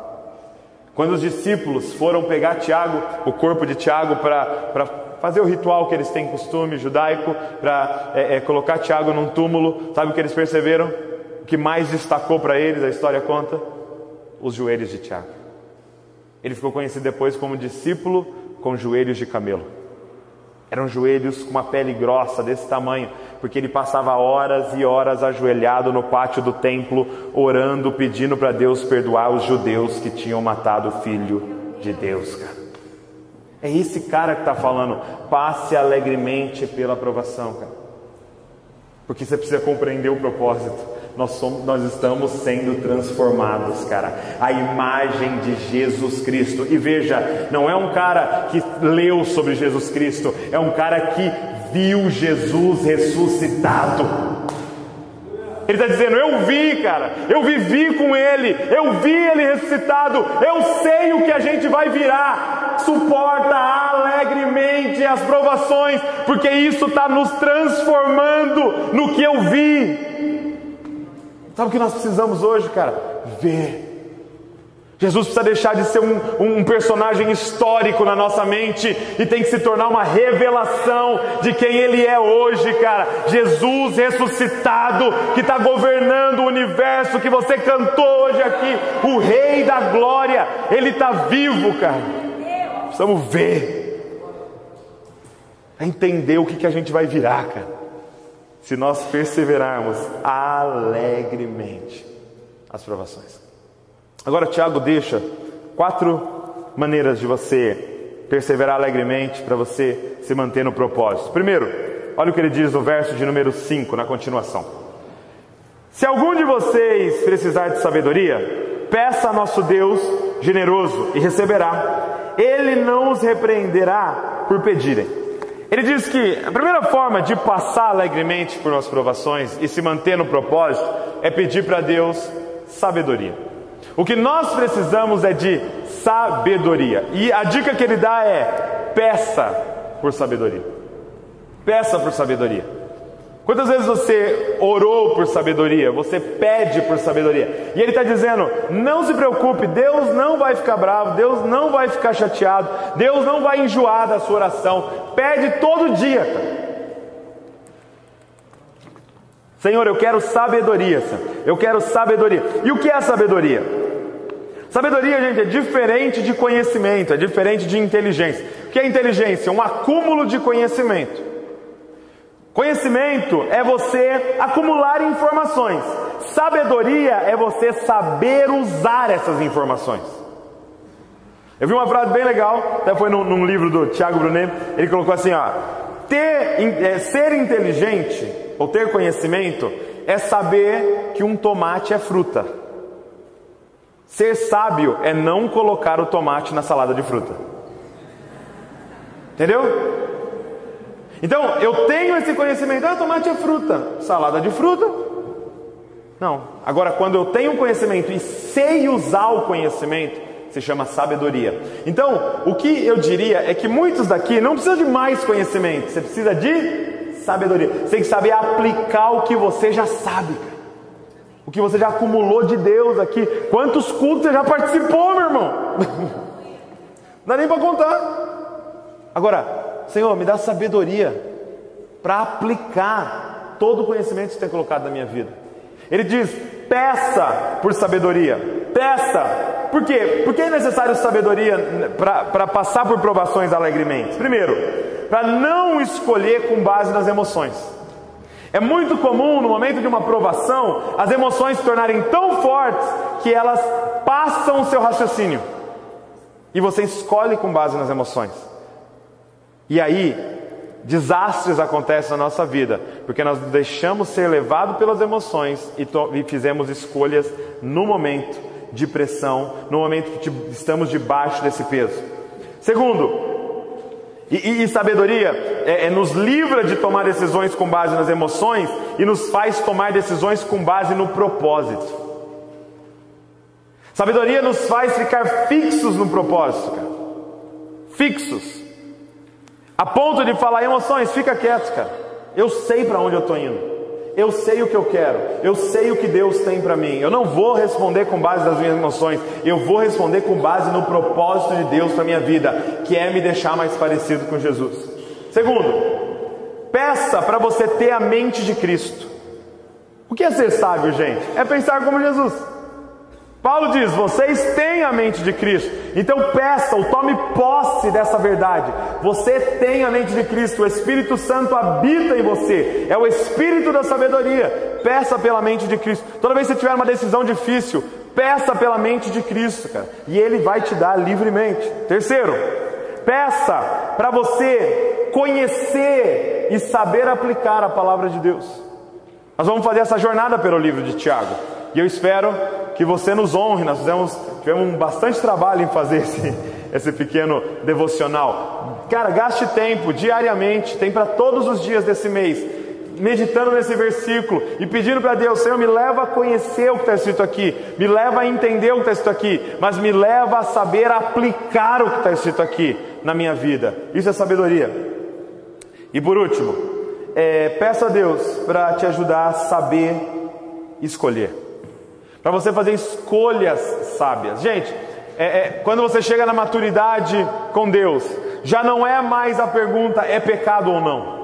Quando os discípulos foram pegar Tiago, o corpo de Tiago, para fazer o ritual que eles têm costume judaico, para colocar Tiago num túmulo, sabe o que eles perceberam? O que mais destacou para eles, a história conta? Os joelhos de Tiago. Ele ficou conhecido depois como discípulo com joelhos de camelo. Eram joelhos com uma pele grossa desse tamanho, porque ele passava horas e horas ajoelhado no pátio do templo, orando, pedindo para Deus perdoar os judeus que tinham matado o Filho de Deus, cara. É esse cara que está falando: passe alegremente pela provação, cara. Porque você precisa compreender o propósito. Nós estamos sendo transformados, cara, a imagem de Jesus Cristo. E veja, não é um cara que leu sobre Jesus Cristo, é um cara que viu Jesus ressuscitado. Ele está dizendo: eu vi, cara, eu vivi com Ele, eu vi Ele ressuscitado, eu sei o que a gente vai virar. Suporta alegremente as provações, porque isso está nos transformando no que eu vi. Sabe o que nós precisamos hoje, cara? Ver. Jesus precisa deixar de ser um personagem histórico na nossa mente e tem que se tornar uma revelação de quem Ele é hoje, cara. Jesus ressuscitado, que está governando o universo, que você cantou hoje aqui, o Rei da Glória. Ele está vivo, cara. Precisamos ver, entender o que a gente vai virar, cara, se nós perseverarmos alegremente as provações. Agora Tiago deixa 4 maneiras de você perseverar alegremente para você se manter no propósito. Primeiro, olha o que ele diz no verso de número 5, na continuação: se algum de vocês precisar de sabedoria, peça a nosso Deus generoso e receberá. Ele não os repreenderá por pedirem. Ele diz que a primeira forma de passar alegremente por nossas provações e se manter no propósito é pedir para Deus sabedoria. O que nós precisamos é de sabedoria. E a dica que ele dá é: peça por sabedoria. Peça por sabedoria. Quantas vezes você orou por sabedoria? Você pede por sabedoria. E ele está dizendo: não se preocupe, Deus não vai ficar bravo, Deus não vai ficar chateado, Deus não vai enjoar da sua oração. Pede todo dia, cara. Senhor, eu quero sabedoria, Senhor. Eu quero sabedoria. E o que é sabedoria? Sabedoria, gente, é diferente de conhecimento, é diferente de inteligência. O que é inteligência? Um acúmulo de conhecimento. Conhecimento é você acumular informações. Sabedoria é você saber usar essas informações. Eu vi uma frase bem legal, até foi num livro do Tiago Brunet. Ele colocou assim, ó: ser inteligente ou ter conhecimento é saber que um tomate é fruta. Ser sábio é não colocar o tomate na salada de fruta. Entendeu? Então, eu tenho esse conhecimento: tomate é fruta, salada de fruta. Não. Agora, quando eu tenho conhecimento e sei usar o conhecimento, se chama sabedoria. Então, o que eu diria é que muitos daqui não precisam de mais conhecimento, você precisa de sabedoria. Você tem que saber aplicar o que você já sabe, cara. o que você já acumulou de Deus aqui. Quantos cultos você já participou, meu irmão? Não dá nem para contar. Agora, Senhor, me dá sabedoria para aplicar todo o conhecimento que você tem colocado na minha vida. Ele diz: peça por sabedoria. Peça. Por quê? Porque é necessário sabedoria para passar por provações alegremente. Primeiro, para não escolher com base nas emoções. É muito comum no momento de uma provação as emoções se tornarem tão fortes que elas passam o seu raciocínio e você escolhe com base nas emoções. E aí desastres acontecem na nossa vida, porque nós deixamos ser levados pelas emoções e fizemos escolhas no momento de pressão, no momento que estamos debaixo desse peso. Segundo, e sabedoria nos livra de tomar decisões com base nas emoções e nos faz tomar decisões com base no propósito. Sabedoria nos faz ficar fixos no propósito, cara. Fixos. A ponto de falar: emoções, fica quieto, cara. Eu sei para onde eu estou indo. Eu sei o que eu quero. Eu sei o que Deus tem para mim. Eu não vou responder com base nas minhas emoções. Eu vou responder com base no propósito de Deus para a minha vida, que é me deixar mais parecido com Jesus. Segundo, peça para você ter a mente de Cristo. O que é ser sábio, gente? É pensar como Jesus. Paulo diz: vocês têm a mente de Cristo. Então peça ou tome posse dessa verdade. Você tem a mente de Cristo. O Espírito Santo habita em você. É o Espírito da sabedoria. Peça pela mente de Cristo. Toda vez que você tiver uma decisão difícil, peça pela mente de Cristo, cara, e Ele vai te dar livremente. Terceiro, peça para você conhecer e saber aplicar a palavra de Deus. Nós vamos fazer essa jornada pelo livro de Tiago, e eu espero que você nos honre. Nós tivemos bastante trabalho em fazer esse pequeno devocional. Cara, gaste tempo diariamente, tem para todos os dias desse mês, meditando nesse versículo e pedindo para Deus: Senhor, me leva a conhecer o que está escrito aqui, me leva a entender o que está escrito aqui, mas me leva a saber aplicar o que está escrito aqui na minha vida. Isso é sabedoria. E por último, peça a Deus para te ajudar a saber escolher, para você fazer escolhas sábias. Gente, quando você chega na maturidade com Deus, já não é mais a pergunta: é pecado ou não?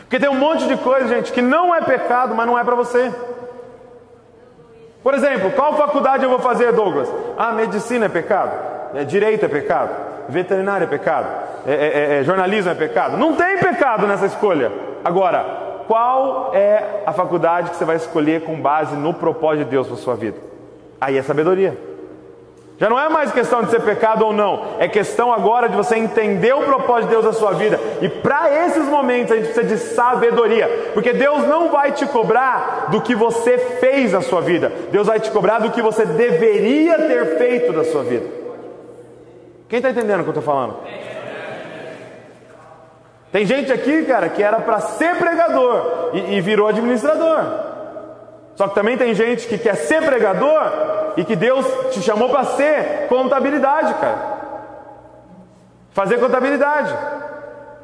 Porque tem um monte de coisa, gente, que não é pecado, mas não é para você. Por exemplo, qual faculdade eu vou fazer, Douglas? Medicina é pecado? Direito é pecado? Veterinário é pecado? Jornalismo é pecado? Não tem pecado nessa escolha. Agora, qual é a faculdade que você vai escolher com base no propósito de Deus para a sua vida? Aí é sabedoria. Já não é mais questão de ser pecado ou não, é questão agora de você entender o propósito de Deus na sua vida. E para esses momentos a gente precisa de sabedoria, porque Deus não vai te cobrar do que você fez na sua vida, Deus vai te cobrar do que você deveria ter feito da sua vida. Quem está entendendo o que eu estou falando? Tem gente aqui, cara, que era para ser pregador e virou administrador. Só que também tem gente que quer ser pregador e que Deus te chamou para ser contabilidade, cara. Fazer contabilidade.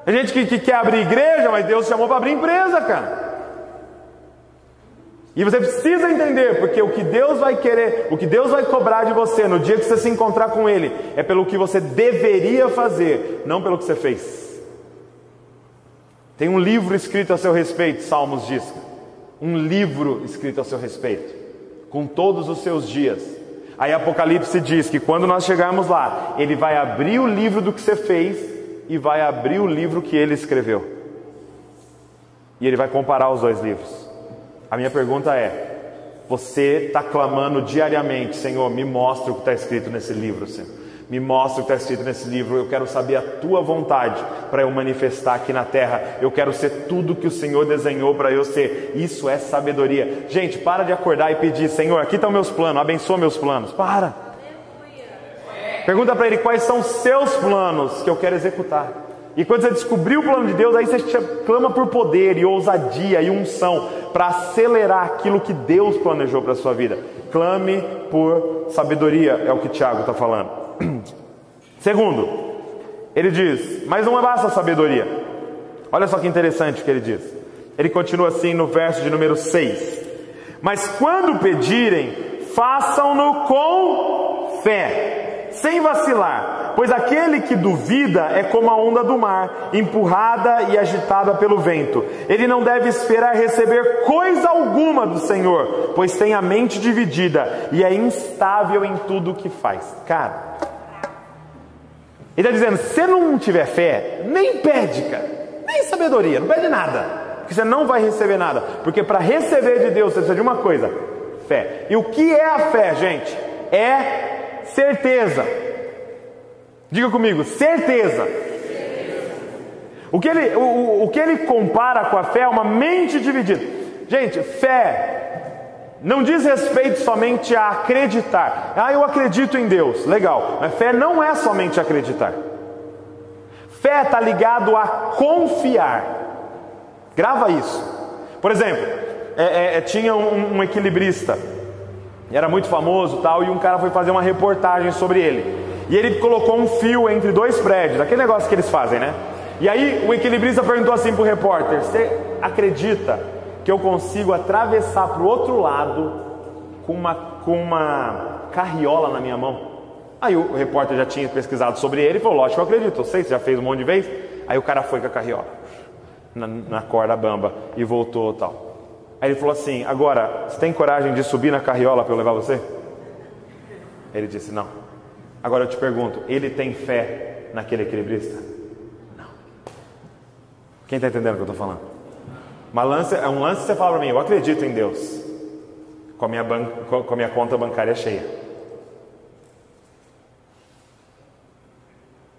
Tem gente que quer abrir igreja, mas Deus te chamou para abrir empresa, cara. E você precisa entender, porque o que Deus vai querer, o que Deus vai cobrar de você no dia que você se encontrar com Ele, é pelo que você deveria fazer, não pelo que você fez. Tem um livro escrito a seu respeito, Salmos diz. Um livro escrito a seu respeito, com todos os seus dias. Aí Apocalipse diz que quando nós chegarmos lá, Ele vai abrir o livro do que você fez e vai abrir o livro que Ele escreveu. E Ele vai comparar os dois livros. A minha pergunta é: você está clamando diariamente: Senhor, me mostra o que está escrito nesse livro, Senhor. Me mostra o que está escrito nesse livro. Eu quero saber a Tua vontade para eu manifestar aqui na terra. Eu quero ser tudo que o Senhor desenhou para eu ser. Isso é sabedoria. Gente, para de acordar e pedir: Senhor, aqui estão meus planos, abençoa meus planos. Para. Pergunta para Ele: quais são os seus planos que eu quero executar? E quando você descobrir o plano de Deus, aí você clama por poder e ousadia e unção para acelerar aquilo que Deus planejou para a sua vida. Clame por sabedoria, é o que Tiago está falando. Segundo, ele diz: mas não basta a sabedoria. Olha só que interessante o que ele diz. Ele continua assim no verso de número 6: Mas quando pedirem, façam-no com fé, sem vacilar, pois aquele que duvida é como a onda do mar, empurrada e agitada pelo vento. Ele não deve esperar receber coisa alguma do Senhor, pois tem a mente dividida e é instável em tudo o que faz. Cara, ele está dizendo, se você não tiver fé, nem pede, cara, nem sabedoria, não pede nada, porque você não vai receber nada, porque para receber de Deus você precisa de uma coisa, fé. E o que é a fé, gente? É certeza. Diga comigo, certeza. O que ele compara com a fé é uma mente dividida. Gente, fé não diz respeito somente a acreditar. Ah, eu acredito em Deus, legal. Mas fé não é somente acreditar. Fé está ligado a confiar. Grava isso. Por exemplo, tinha um equilibrista, era muito famoso tal, e um cara foi fazer uma reportagem sobre ele. E ele colocou um fio entre dois prédios, aquele negócio que eles fazem, né? E aí o equilibrista perguntou assim para o repórter: você acredita que eu consigo atravessar para o outro lado com uma carriola na minha mão? Aí o repórter já tinha pesquisado sobre ele e falou: lógico que eu acredito, eu sei, você já fez um monte de vezes. Aí o cara foi com a carriola na corda bamba e voltou tal. Aí ele falou assim: agora, você tem coragem de subir na carriola para eu levar você? Ele disse: não. Agora eu te pergunto, ele tem fé naquele equilibrista? Não. Quem está entendendo o que eu estou falando? É um lance que você fala para mim: eu acredito em Deus, com a minha conta bancária cheia.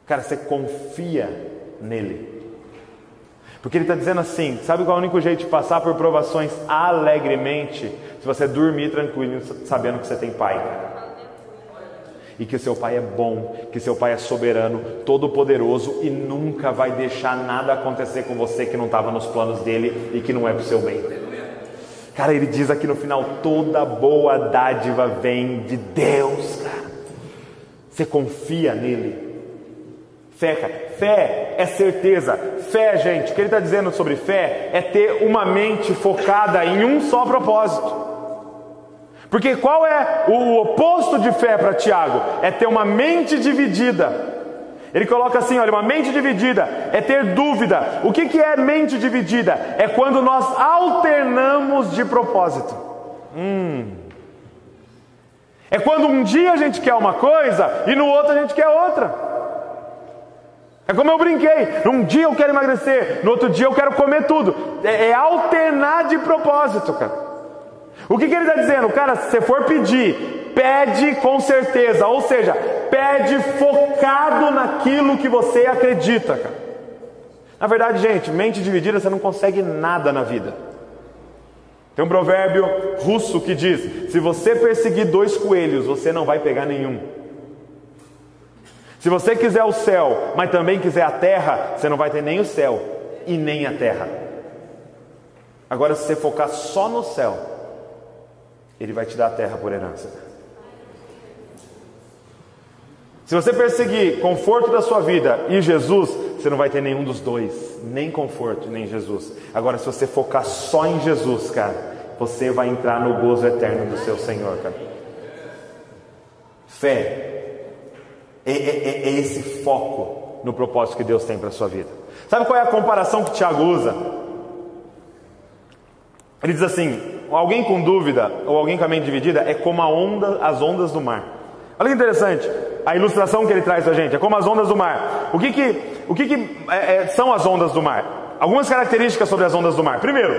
Cara, você confia nele. Porque ele está dizendo assim, sabe qual é o único jeito de passar por provações alegremente? Se você dormir tranquilo, sabendo que você tem Pai. E que seu Pai é bom, que seu Pai é soberano, todo poderoso e nunca vai deixar nada acontecer com você que não estava nos planos dele e que não é para o seu bem. Cara, ele diz aqui no final: toda boa dádiva vem de Deus, cara. Você confia nele. Fé, cara. Fé é certeza. Fé, gente, o que ele está dizendo sobre fé é ter uma mente focada em um só propósito. Porque qual é o oposto de fé para Tiago? É ter uma mente dividida. Ele coloca assim, olha, uma mente dividida é ter dúvida. O que é mente dividida? É quando nós alternamos de propósito. É quando um dia a gente quer uma coisa e no outro a gente quer outra. É como eu brinquei, num dia eu quero emagrecer, no outro dia eu quero comer tudo. É alternar de propósito, cara. O que ele está dizendo? Cara, se você for pedir, pede com certeza. Ou seja, pede focado naquilo que você acredita, cara. Na verdade, gente, mente dividida você não consegue nada na vida. Tem um provérbio russo que diz: se você perseguir 2 coelhos, você não vai pegar nenhum. Se você quiser o céu, mas também quiser a terra, você não vai ter nem o céu e nem a terra. Agora, se você focar só no céu, Ele vai te dar a terra por herança. Se você perseguir conforto da sua vida e Jesus, você não vai ter nenhum dos dois, nem conforto, nem Jesus. Agora, se você focar só em Jesus, cara, você vai entrar no gozo eterno do seu Senhor, cara. Fé é esse foco no propósito que Deus tem para a sua vida. Sabe qual é a comparação que Tiago usa? Ele diz assim: alguém com dúvida ou alguém com a mente dividida é como as ondas do mar. Olha que interessante a ilustração que ele traz para a gente. É como as ondas do mar. O que são as ondas do mar? Algumas características sobre as ondas do mar. Primeiro,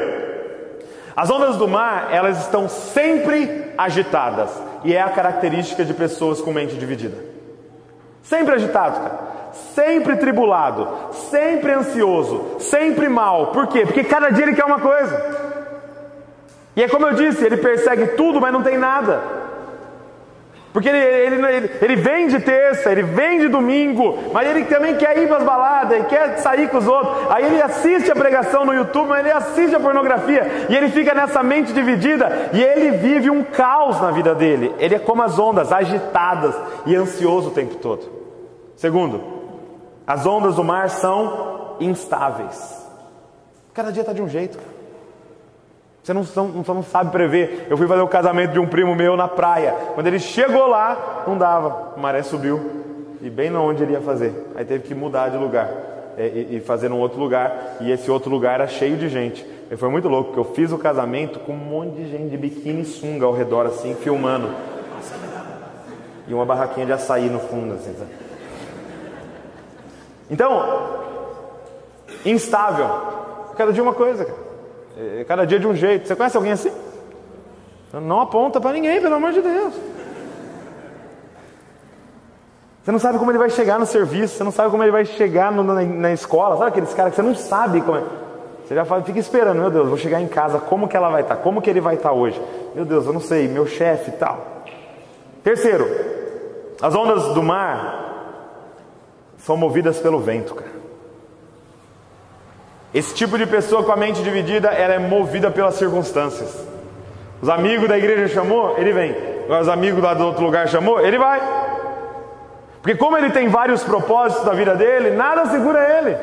as ondas do mar, elas estão sempre agitadas. E é a característica de pessoas com mente dividida. Sempre agitado, cara. Sempre tribulado, sempre ansioso, sempre mal. Por quê? Porque cada dia ele quer uma coisa. E é como eu disse, ele persegue tudo, mas não tem nada. Porque ele vem de terça, ele vem de domingo, mas ele também quer ir para as baladas, ele quer sair com os outros. Aí ele assiste a pregação no YouTube, mas ele assiste a pornografia. E ele fica nessa mente dividida e ele vive um caos na vida dele. Ele é como as ondas, agitadas e ansioso o tempo todo. Segundo, as ondas do mar são instáveis. Cada dia está de um jeito. Você não sabe prever. Eu fui fazer o casamento de um primo meu na praia. Quando ele chegou lá, não dava. A maré subiu. E bem na onde ele ia fazer. Aí teve que mudar de lugar. E fazer num outro lugar. E esse outro lugar era cheio de gente. E foi muito louco, porque eu fiz o casamento com um monte de gente de biquíni e sunga ao redor, assim, filmando. E uma barraquinha de açaí no fundo, assim, sabe? Então, instável. Cada dia uma coisa, cara. Cada dia de um jeito. Você conhece alguém assim? Não aponta para ninguém, pelo amor de Deus. Você não sabe como ele vai chegar no serviço. Você não sabe como ele vai chegar na escola. Sabe aqueles caras que você não sabe como é? Você já fica esperando. Meu Deus, vou chegar em casa. Como que ela vai estar? Como que ele vai estar hoje? Meu Deus, eu não sei. Meu chefe e tal. Terceiro, as ondas do mar são movidas pelo vento, cara. Esse tipo de pessoa com a mente dividida, ela é movida pelas circunstâncias. Os amigos da igreja chamou, ele vem. Os amigos lá do outro lugar chamou, ele vai. Porque como ele tem vários propósitos da vida dele, nada segura ele.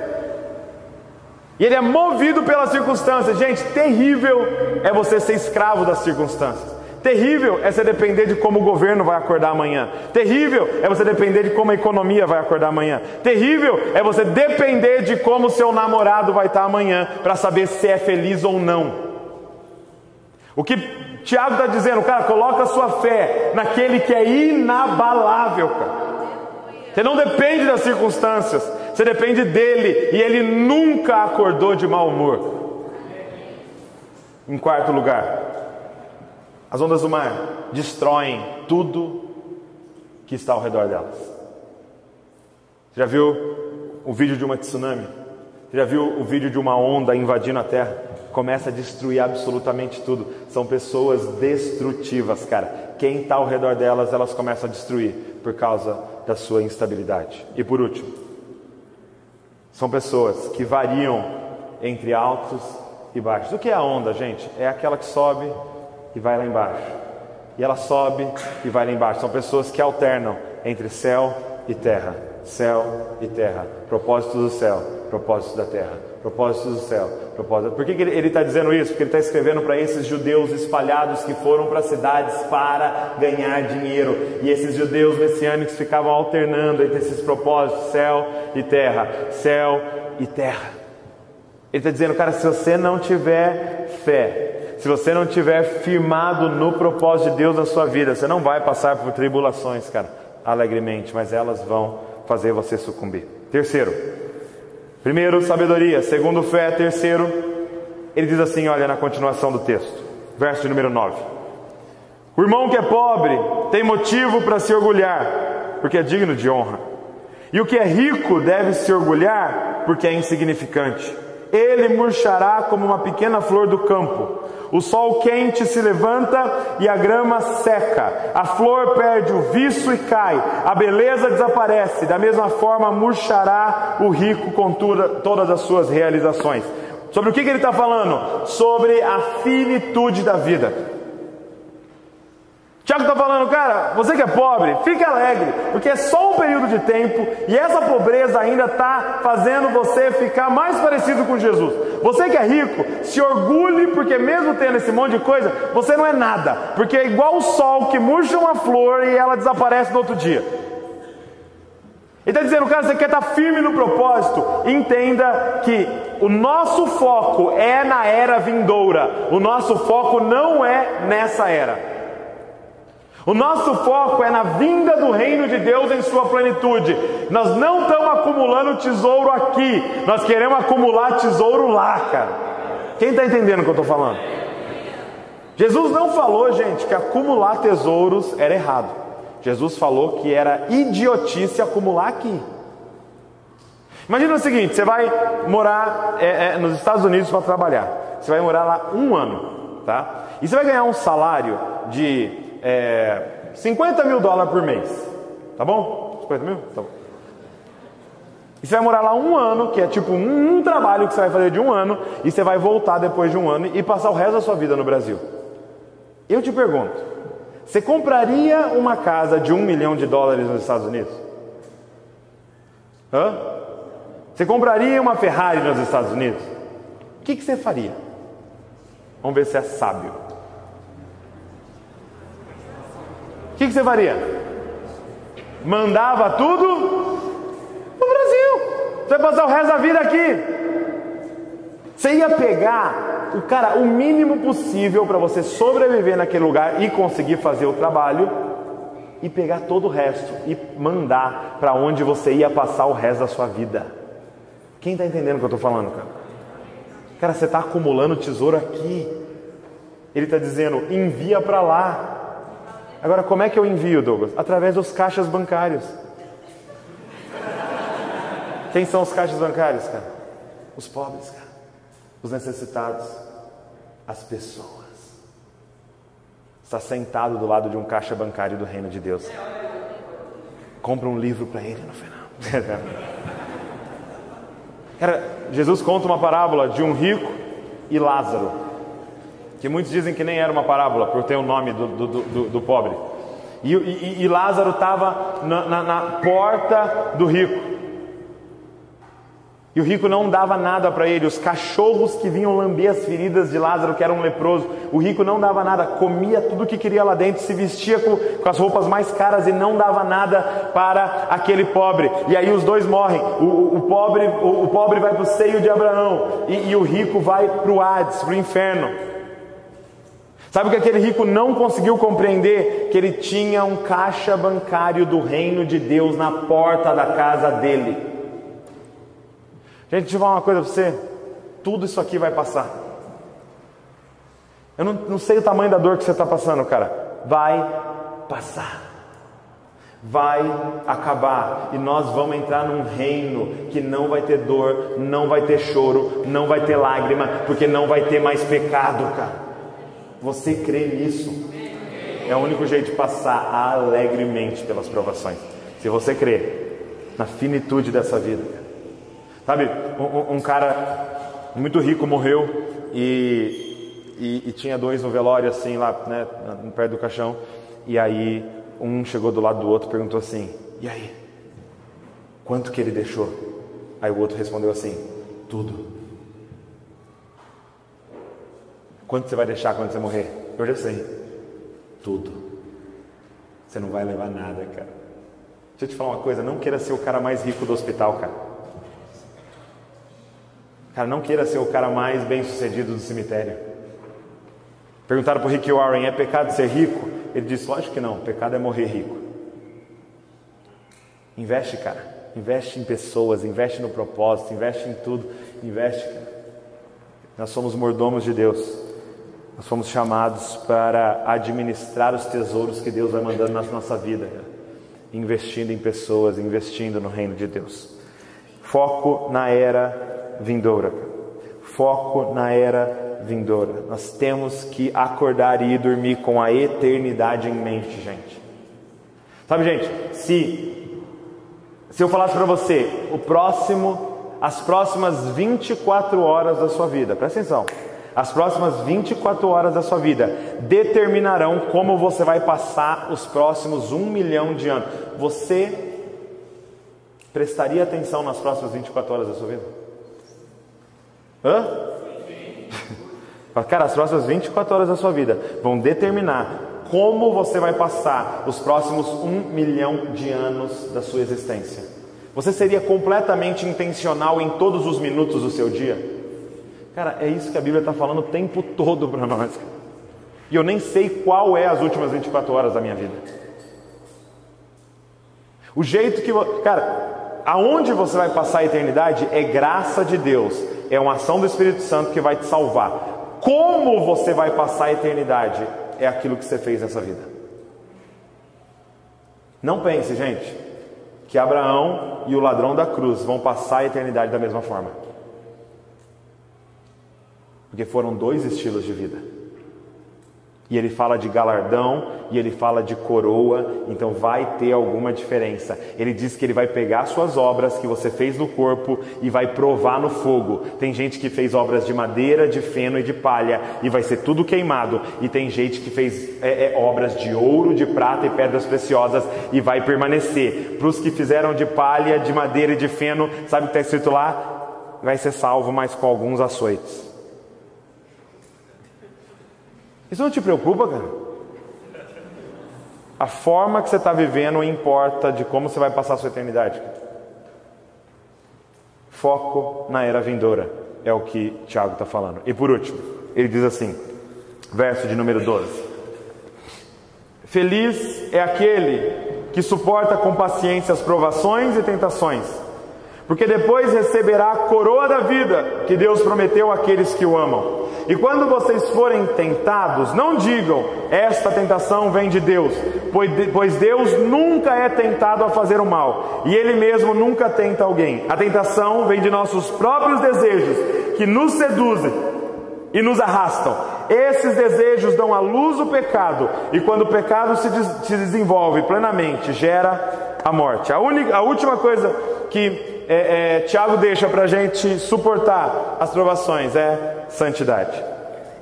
E ele é movido pelas circunstâncias. Gente, terrível é você ser escravo das circunstâncias. Terrível é você depender de como o governo vai acordar amanhã. Terrível é você depender de como a economia vai acordar amanhã. Terrível é você depender de como o seu namorado vai estar amanhã para saber se é feliz ou não. O que Tiago está dizendo, cara, coloca a sua fé naquele que é inabalável, cara. Você não depende das circunstâncias, você depende dele, e ele nunca acordou de mau humor. Em quarto lugar, as ondas do mar destroem tudo que está ao redor delas. Você já viu o vídeo de uma tsunami? Você já viu o vídeo de uma onda invadindo a terra? Começa a destruir absolutamente tudo. São pessoas destrutivas, cara. Quem está ao redor delas, elas começam a destruir por causa da sua instabilidade. E por último, são pessoas que variam entre altos e baixos. O que é a onda, gente? É aquela que sobe e vai lá embaixo, e ela sobe e vai lá embaixo. São pessoas que alternam entre céu e terra, céu e terra, propósitos do céu, propósitos da terra, propósitos do céu, propósitos. Por que ele está dizendo isso? Porque ele está escrevendo para esses judeus espalhados que foram para cidades para ganhar dinheiro, e esses judeus messiânicos ficavam alternando entre esses propósitos, céu e terra, céu e terra. Ele está dizendo, cara, se você não tiver fé, se você não tiver firmado no propósito de Deus na sua vida, você não vai passar por tribulações, cara, alegremente, mas elas vão fazer você sucumbir. Terceiro, primeiro, sabedoria. Segundo, fé. Terceiro, ele diz assim, olha na continuação do texto, verso de número 9. O irmão que é pobre tem motivo para se orgulhar, porque é digno de honra. E o que é rico deve se orgulhar, porque é insignificante. Ele murchará como uma pequena flor do campo. O sol quente se levanta e a grama seca. A flor perde o viço e cai. A beleza desaparece. Da mesma forma murchará o rico com todas as suas realizações. Sobre o que ele está falando? Sobre a finitude da vida. Tiago está falando, cara, você que é pobre, fique alegre, porque é só um período de tempo, e essa pobreza ainda está fazendo você ficar mais parecido com Jesus. Você que é rico, se orgulhe, porque mesmo tendo esse monte de coisa, você não é nada, porque é igual o sol que murcha uma flor e ela desaparece no outro dia. Ele está dizendo, cara, você quer estar firme no propósito, entenda que o nosso foco é na era vindoura, o nosso foco não é nessa era. O nosso foco é na vinda do reino de Deus em sua plenitude. Nós não estamos acumulando tesouro aqui, nós queremos acumular tesouro lá, cara. Quem está entendendo o que eu estou falando? Jesus não falou, gente, que acumular tesouros era errado. Jesus falou que era idiotice acumular aqui. Imagina o seguinte, você vai morar nos Estados Unidos para trabalhar. Você vai morar lá 1 ano, tá? E você vai ganhar um salário de $50 mil por mês, tá bom? 50 mil? Tá bom. E você vai morar lá 1 ano, que é tipo um trabalho que você vai fazer de 1 ano, e você vai voltar depois de 1 ano e passar o resto da sua vida no Brasil. Eu te pergunto, você compraria uma casa de $1 milhão nos Estados Unidos? Hã? Você compraria uma Ferrari nos Estados Unidos? O que você faria? Vamos ver se é sábio. O que você faria? Mandava tudo no Brasil. Você vai passar o resto da vida aqui. Você ia pegar, o mínimo possível para você sobreviver naquele lugar e conseguir fazer o trabalho, e pegar todo o resto e mandar para onde você ia passar o resto da sua vida. Quem está entendendo o que eu estou falando, cara? Cara, você está acumulando tesouro aqui. Ele está dizendo, envia para lá. Agora, como é que eu envio, Douglas? Através dos caixas bancários. Quem são os caixas bancários, cara? Os pobres, cara. Os necessitados. As pessoas. Está sentado do lado de um caixa bancário do reino de Deus. Compra um livro para ele no final. Cara, Jesus conta uma parábola de um rico e Lázaro, que muitos dizem que nem era uma parábola por ter o nome do pobre. E Lázaro estava na porta do rico. E o rico não dava nada para ele. Os cachorros que vinham lamber as feridas de Lázaro, que era um leproso, o rico não dava nada, comia tudo que queria lá dentro, se vestia com as roupas mais caras e não dava nada para aquele pobre. E aí os dois morrem. O pobre vai para o seio de Abraão e o rico vai para o Hades, para o inferno. Sabe o que aquele rico não conseguiu compreender? Que ele tinha um caixa bancário do reino de Deus na porta da casa dele. Gente, deixa eu falar uma coisa para você. Tudo isso aqui vai passar. Eu não sei o tamanho da dor que você está passando, cara. Vai passar. Vai acabar. E nós vamos entrar num reino que não vai ter dor, não vai ter choro, não vai ter lágrima, porque não vai ter mais pecado, cara. Você crê nisso? É o único jeito de passar alegremente pelas provações. Se você crê na finitude dessa vida. Sabe, um cara muito rico morreu e tinha dois no velório assim lá, né, perto do caixão. E aí um chegou do lado do outro e perguntou assim, e aí? Quanto que ele deixou? Aí o outro respondeu assim, tudo. Quanto você vai deixar quando você morrer? Eu já sei. Tudo. Você não vai levar nada, cara. Deixa eu te falar uma coisa, não queira ser o cara mais rico do hospital, cara. Cara, não queira ser o cara mais bem sucedido do cemitério. Perguntaram para o Rick Warren, é pecado ser rico? Ele disse, lógico que não, pecado é morrer rico. Investe, cara. Investe em pessoas, investe no propósito, investe em tudo. Investe, cara. Nós somos mordomos de Deus. Nós fomos chamados para administrar os tesouros que Deus vai mandando na nossa vida, cara. Investindo em pessoas, investindo no reino de Deus. Foco na era vindoura. Foco na era vindoura. Nós temos que acordar e ir dormir com a eternidade em mente, gente. Sabe, gente, se eu falasse para você as próximas 24 horas da sua vida, presta atenção, as próximas 24 horas da sua vida determinarão como você vai passar os próximos 1 milhão de anos. Você prestaria atenção nas próximas 24 horas da sua vida? Hã? Cara, as próximas 24 horas da sua vida vão determinar como você vai passar os próximos 1 milhão de anos da sua existência. Você seria completamente intencional em todos os minutos do seu dia? Cara, é isso que a Bíblia está falando o tempo todo para nós. E eu nem sei qual é as últimas 24 horas da minha vida. O jeito que... Cara, aonde você vai passar a eternidade é graça de Deus. É uma ação do Espírito Santo que vai te salvar. Como você vai passar a eternidade é aquilo que você fez nessa vida. Não pense, gente, que Abraão e o ladrão da cruz vão passar a eternidade da mesma forma. Porque foram dois estilos de vida. E ele fala de galardão e ele fala de coroa, então vai ter alguma diferença. Ele diz que ele vai pegar suas obras que você fez no corpo e vai provar no fogo. Tem gente que fez obras de madeira, de feno e de palha e vai ser tudo queimado. E tem gente que fez obras de ouro, de prata e pedras preciosas e vai permanecer. Para os que fizeram de palha, de madeira e de feno, sabe o que está escrito lá? Vai ser salvo, mas com alguns açoites. Isso não te preocupa, cara? A forma que você está vivendo importa de como você vai passar a sua eternidade. Foco na era vindoura, é o que Tiago está falando. E por último, ele diz assim, verso de número 12: feliz é aquele que suporta com paciência as provações e tentações, porque depois receberá a coroa da vida que Deus prometeu àqueles que o amam. E quando vocês forem tentados, não digam, esta tentação vem de Deus, pois Deus nunca é tentado a fazer o mal, e Ele mesmo nunca tenta alguém. A tentação vem de nossos próprios desejos, que nos seduzem e nos arrastam. Esses desejos dão à luz o pecado, e quando o pecado se desenvolve plenamente, gera a morte. A última coisa que Tiago deixa para a gente suportar as provações é santidade.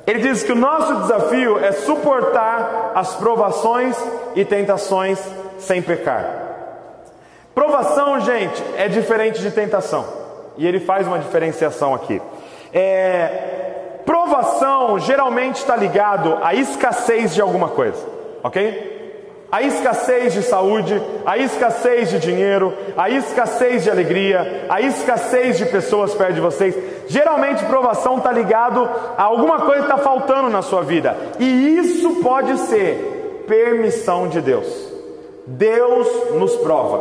Ele diz que o nosso desafio é suportar as provações e tentações sem pecar. Provação, gente, é diferente de tentação, e ele faz uma diferenciação aqui. Provação geralmente está ligado à escassez de alguma coisa, ok? A escassez de saúde, a escassez de dinheiro, a escassez de alegria, a escassez de pessoas perto de vocês. Geralmente provação está ligado a alguma coisa que está faltando na sua vida, e isso pode ser permissão de Deus. Deus nos prova,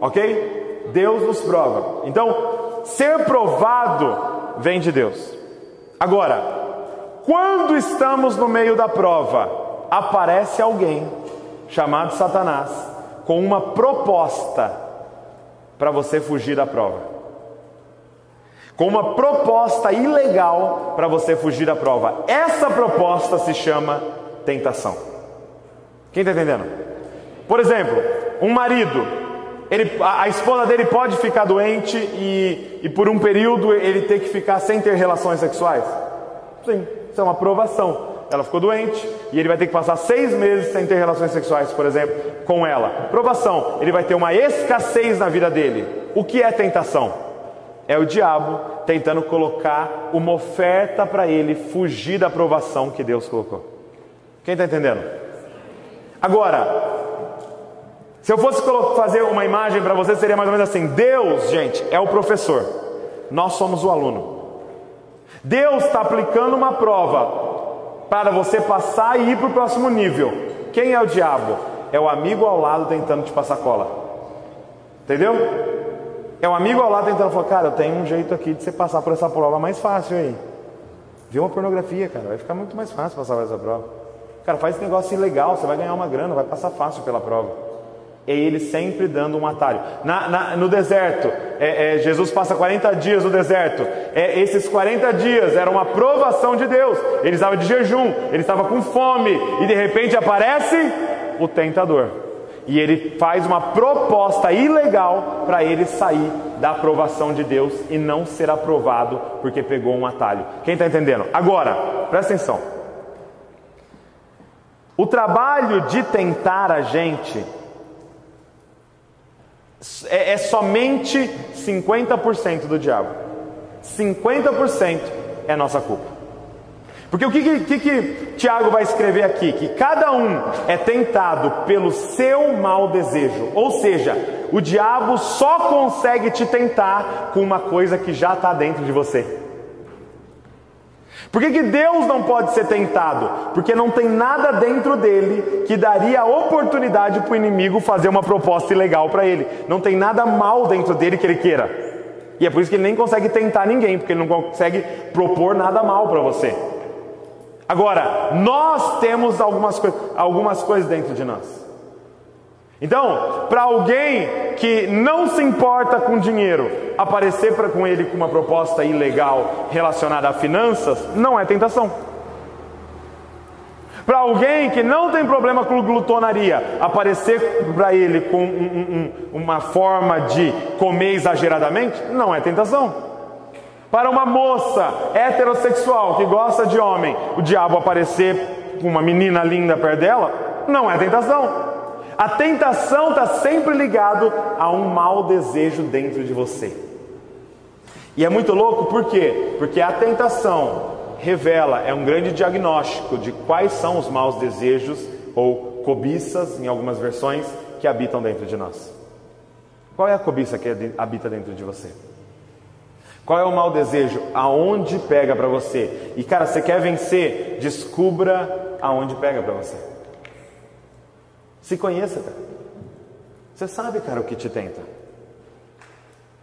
ok? Deus nos prova. Então, ser provado vem de Deus. Agora, quando estamos no meio da prova, aparece alguém chamado Satanás com uma proposta para você fugir da prova, com uma proposta ilegal para você fugir da prova. Essa proposta se chama tentação. Quem está entendendo? Por exemplo, um marido, a esposa dele pode ficar doente e por um período ele ter que ficar sem ter relações sexuais. Sim, isso é uma provação. Ela ficou doente e ele vai ter que passar 6 meses sem ter relações sexuais, por exemplo, com ela. Provação, ele vai ter uma escassez na vida dele. O que é tentação? É o diabo tentando colocar uma oferta para ele fugir da provação que Deus colocou. Quem está entendendo? Agora, se eu fosse fazer uma imagem para você, seria mais ou menos assim: Deus, gente, é o professor, nós somos o aluno. Deus está aplicando uma prova para você passar e ir para o próximo nível. Quem é o diabo? É o amigo ao lado tentando te passar cola. Entendeu? É o amigo ao lado tentando falar: cara, eu tenho um jeito aqui de você passar por essa prova mais fácil aí. Vê uma pornografia, cara, vai ficar muito mais fácil passar por essa prova. Cara, faz esse negócio ilegal, você vai ganhar uma grana, vai passar fácil pela prova. É ele sempre dando um atalho. No deserto, Jesus passa 40 dias no deserto. Esses 40 dias era uma provação de Deus. Ele estava de jejum, ele estava com fome, e de repente aparece o tentador, e ele faz uma proposta ilegal para ele sair da aprovação de Deus e não ser aprovado porque pegou um atalho. Quem está entendendo? Agora, presta atenção. O trabalho de tentar a gente é somente 50% do diabo. 50% é nossa culpa. Porque o que Tiago vai escrever aqui? Que cada um é tentado pelo seu mau desejo. Ou seja, o diabo só consegue te tentar com uma coisa que já está dentro de você. Por que Deus não pode ser tentado? Porque não tem nada dentro dele que daria a oportunidade para o inimigo fazer uma proposta ilegal para ele. Não tem nada mal dentro dele que ele queira. E é por isso que ele nem consegue tentar ninguém, porque ele não consegue propor nada mal para você. Agora, nós temos algumas coisas dentro de nós. Então, para alguém que não se importa com dinheiro, aparecer com ele com uma proposta ilegal relacionada a finanças, não é tentação. Para alguém que não tem problema com glutonaria, aparecer para ele com uma forma de comer exageradamente, não é tentação. Para uma moça heterossexual que gosta de homem, o diabo aparecer com uma menina linda perto dela, não é tentação. A tentação está sempre ligado a um mau desejo dentro de você. E é muito louco, por quê? Porque a tentação revela, é um grande diagnóstico de quais são os maus desejos ou cobiças, em algumas versões, que habitam dentro de nós. Qual é a cobiça que habita dentro de você? Qual é o mau desejo? Aonde pega para você? E cara, você quer vencer? Descubra aonde pega para você. Se conheça, cara. Você sabe, cara, o que te tenta.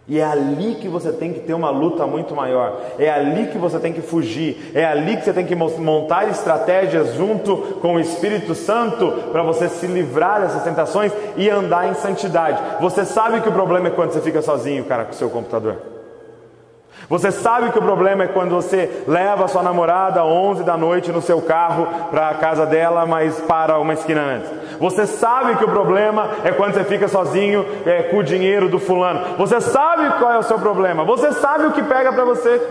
E é ali que você tem que ter uma luta muito maior. É ali que você tem que fugir. É ali que você tem que montar estratégias junto com o Espírito Santo para você se livrar dessas tentações e andar em santidade. Você sabe que o problema é quando você fica sozinho, cara, com o seu computador. Você sabe que o problema é quando você leva a sua namorada às 11 da noite no seu carro para a casa dela, mas para uma esquina antes. Você sabe que o problema é quando você fica sozinho com o dinheiro do fulano. Você sabe qual é o seu problema. Você sabe o que pega para você.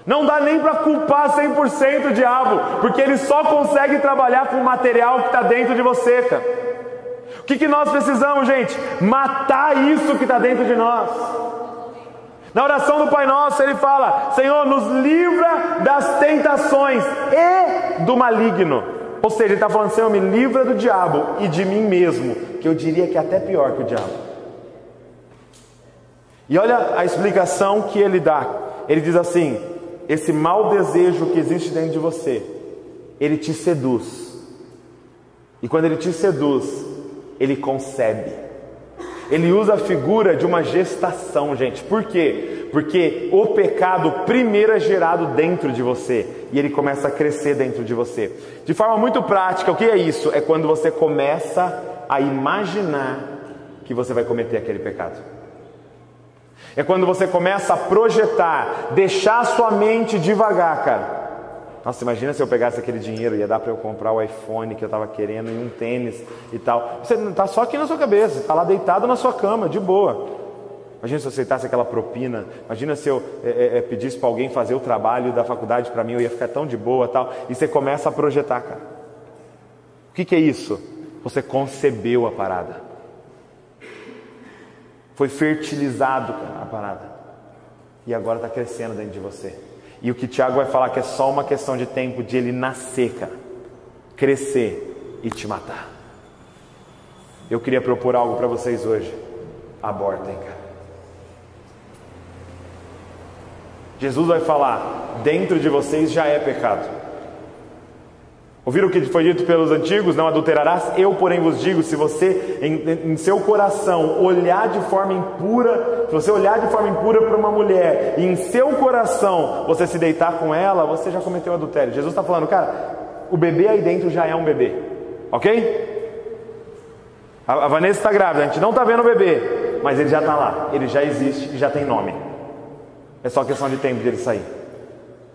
Não dá nem para culpar 100% o diabo, porque ele só consegue trabalhar com o material que está dentro de você, cara. O que nós precisamos, gente? Matar isso que está dentro de nós. Na oração do Pai Nosso, ele fala: Senhor, nos livra das tentações e do maligno. Ou seja, ele está falando: Senhor, me livra do diabo e de mim mesmo, que eu diria que é até pior que o diabo. E olha a explicação que ele dá. Ele diz assim: esse mau desejo que existe dentro de você, ele te seduz. E quando ele te seduz, ele concebe. Ele usa a figura de uma gestação, gente. Por quê? Porque o pecado primeiro é gerado dentro de você e ele começa a crescer dentro de você. De forma muito prática, o que é isso? É quando você começa a imaginar que você vai cometer aquele pecado. É quando você começa a projetar, deixar a sua mente devagar, cara. Nossa, imagina se eu pegasse aquele dinheiro, ia dar para eu comprar o iPhone que eu estava querendo e um tênis e tal. Você não está só aqui na sua cabeça, está lá deitado na sua cama, de boa. Imagina se eu aceitasse aquela propina. Imagina se eu pedisse para alguém fazer o trabalho da faculdade para mim, eu ia ficar tão de boa tal. E você começa a projetar, cara. O que é isso? Você concebeu a parada. Foi fertilizado, cara, a parada. E agora está crescendo dentro de você. E o que Tiago vai falar que é só uma questão de tempo de ele nascer, cara, crescer e te matar. Eu queria propor algo para vocês hoje. Abortem, cara. Jesus vai falar: dentro de vocês já é pecado. Ouviram o que foi dito pelos antigos? Não adulterarás. Eu, porém, vos digo: se você em seu coração olhar de forma impura, se você olhar de forma impura para uma mulher e em seu coração você se deitar com ela, você já cometeu adultério. Jesus está falando, cara, o bebê aí dentro já é um bebê, ok? A Vanessa está grávida, a gente não está vendo o bebê, mas ele já está lá, ele já existe e já tem nome. É só questão de tempo de ele sair.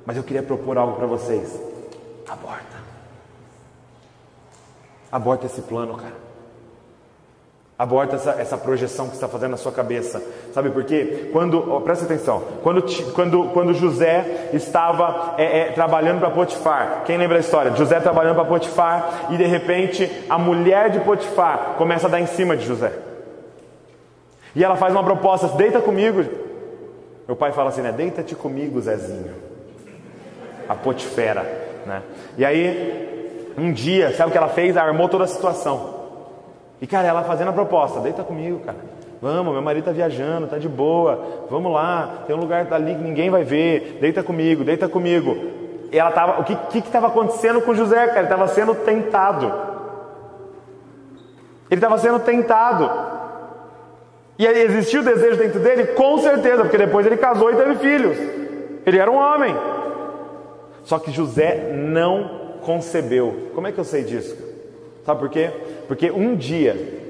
Mas eu queria propor algo para vocês: aborta. Aborta esse plano, cara. Aborta essa projeção que você está fazendo na sua cabeça. Sabe por quê? Presta atenção. Quando José estava trabalhando para Potifar. Quem lembra a história? José trabalhando para Potifar. E de repente a mulher de Potifar começa a dar em cima de José. E ela faz uma proposta: deita comigo. Meu pai fala assim, né? Deita-te comigo, Zezinho. A Potifera, né? E aí um dia, sabe o que ela fez? Armou toda a situação. E cara, ela fazendo a proposta: deita comigo, cara. Vamos, meu marido está viajando, está de boa. Vamos lá, tem um lugar ali que ninguém vai ver. Deita comigo, deita comigo. E ela tava, o que estava acontecendo com José, cara? Ele estava sendo tentado. Ele estava sendo tentado. E aí existiu o desejo dentro dele? Com certeza, porque depois ele casou e teve filhos. Ele era um homem. Só que José não concebeu. Como é que eu sei disso? Sabe por quê? Porque um dia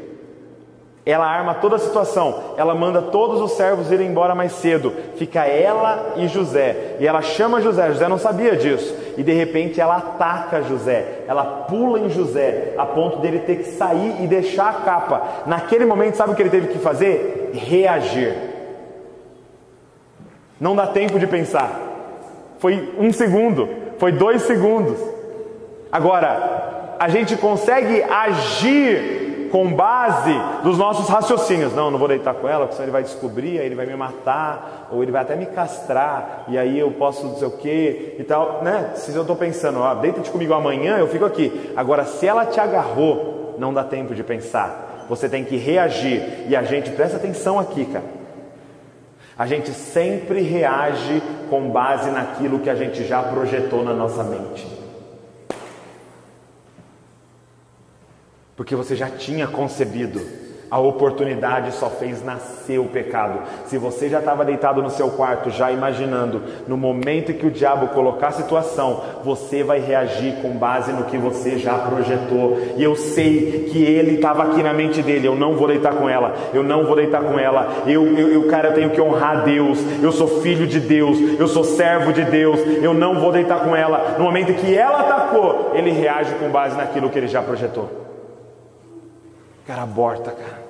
ela arma toda a situação, ela manda todos os servos irem embora mais cedo, fica ela e José, e ela chama José. José não sabia disso, e de repente ela ataca José, ela pula em José, a ponto dele ter que sair e deixar a capa. Naquele momento, sabe o que ele teve que fazer? Reagir. Não dá tempo de pensar. Foi 1 segundo, foi 2 segundos. Agora, a gente consegue agir com base nos nossos raciocínios. Não vou deitar com ela, porque senão ele vai descobrir, aí ele vai me matar, ou ele vai até me castrar, e aí eu posso não sei o que e tal, né? Se eu estou pensando, deita-te comigo amanhã, eu fico aqui. Agora, se ela te agarrou, não dá tempo de pensar. Você tem que reagir. E a gente, presta atenção aqui, cara. A gente sempre reage com base naquilo que a gente já projetou na nossa mente. Porque você já tinha concebido, a oportunidade só fez nascer o pecado. Se você já estava deitado no seu quarto, já imaginando, no momento em que o diabo colocar a situação, você vai reagir com base no que você já projetou. E eu sei que ele estava aqui na mente dele: eu não vou deitar com ela, eu não vou deitar com ela, cara, eu tenho que honrar Deus, eu sou filho de Deus, eu sou servo de Deus, eu não vou deitar com ela. No momento em que ela atacou, ele reage com base naquilo que ele já projetou. Cara, aborta, cara.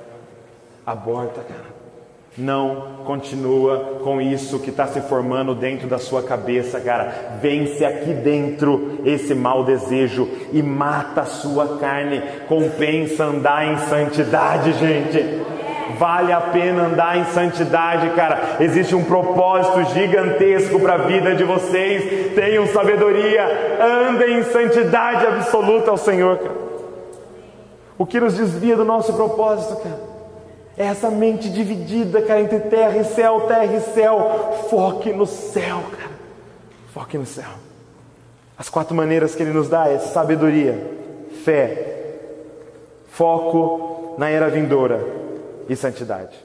Não continua com isso que está se formando dentro da sua cabeça, cara. Vence aqui dentro esse mau desejo e mata a sua carne. Compensa andar em santidade, gente. Vale a pena andar em santidade, cara. Existe um propósito gigantesco para a vida de vocês. Tenham sabedoria, andem em santidade absoluta ao Senhor, cara. O que nos desvia do nosso propósito, cara, é essa mente dividida, cara, entre terra e céu, terra e céu. Foque no céu, cara. Foque no céu. As 4 maneiras que Ele nos dá é sabedoria, fé, foco na era vindoura e santidade.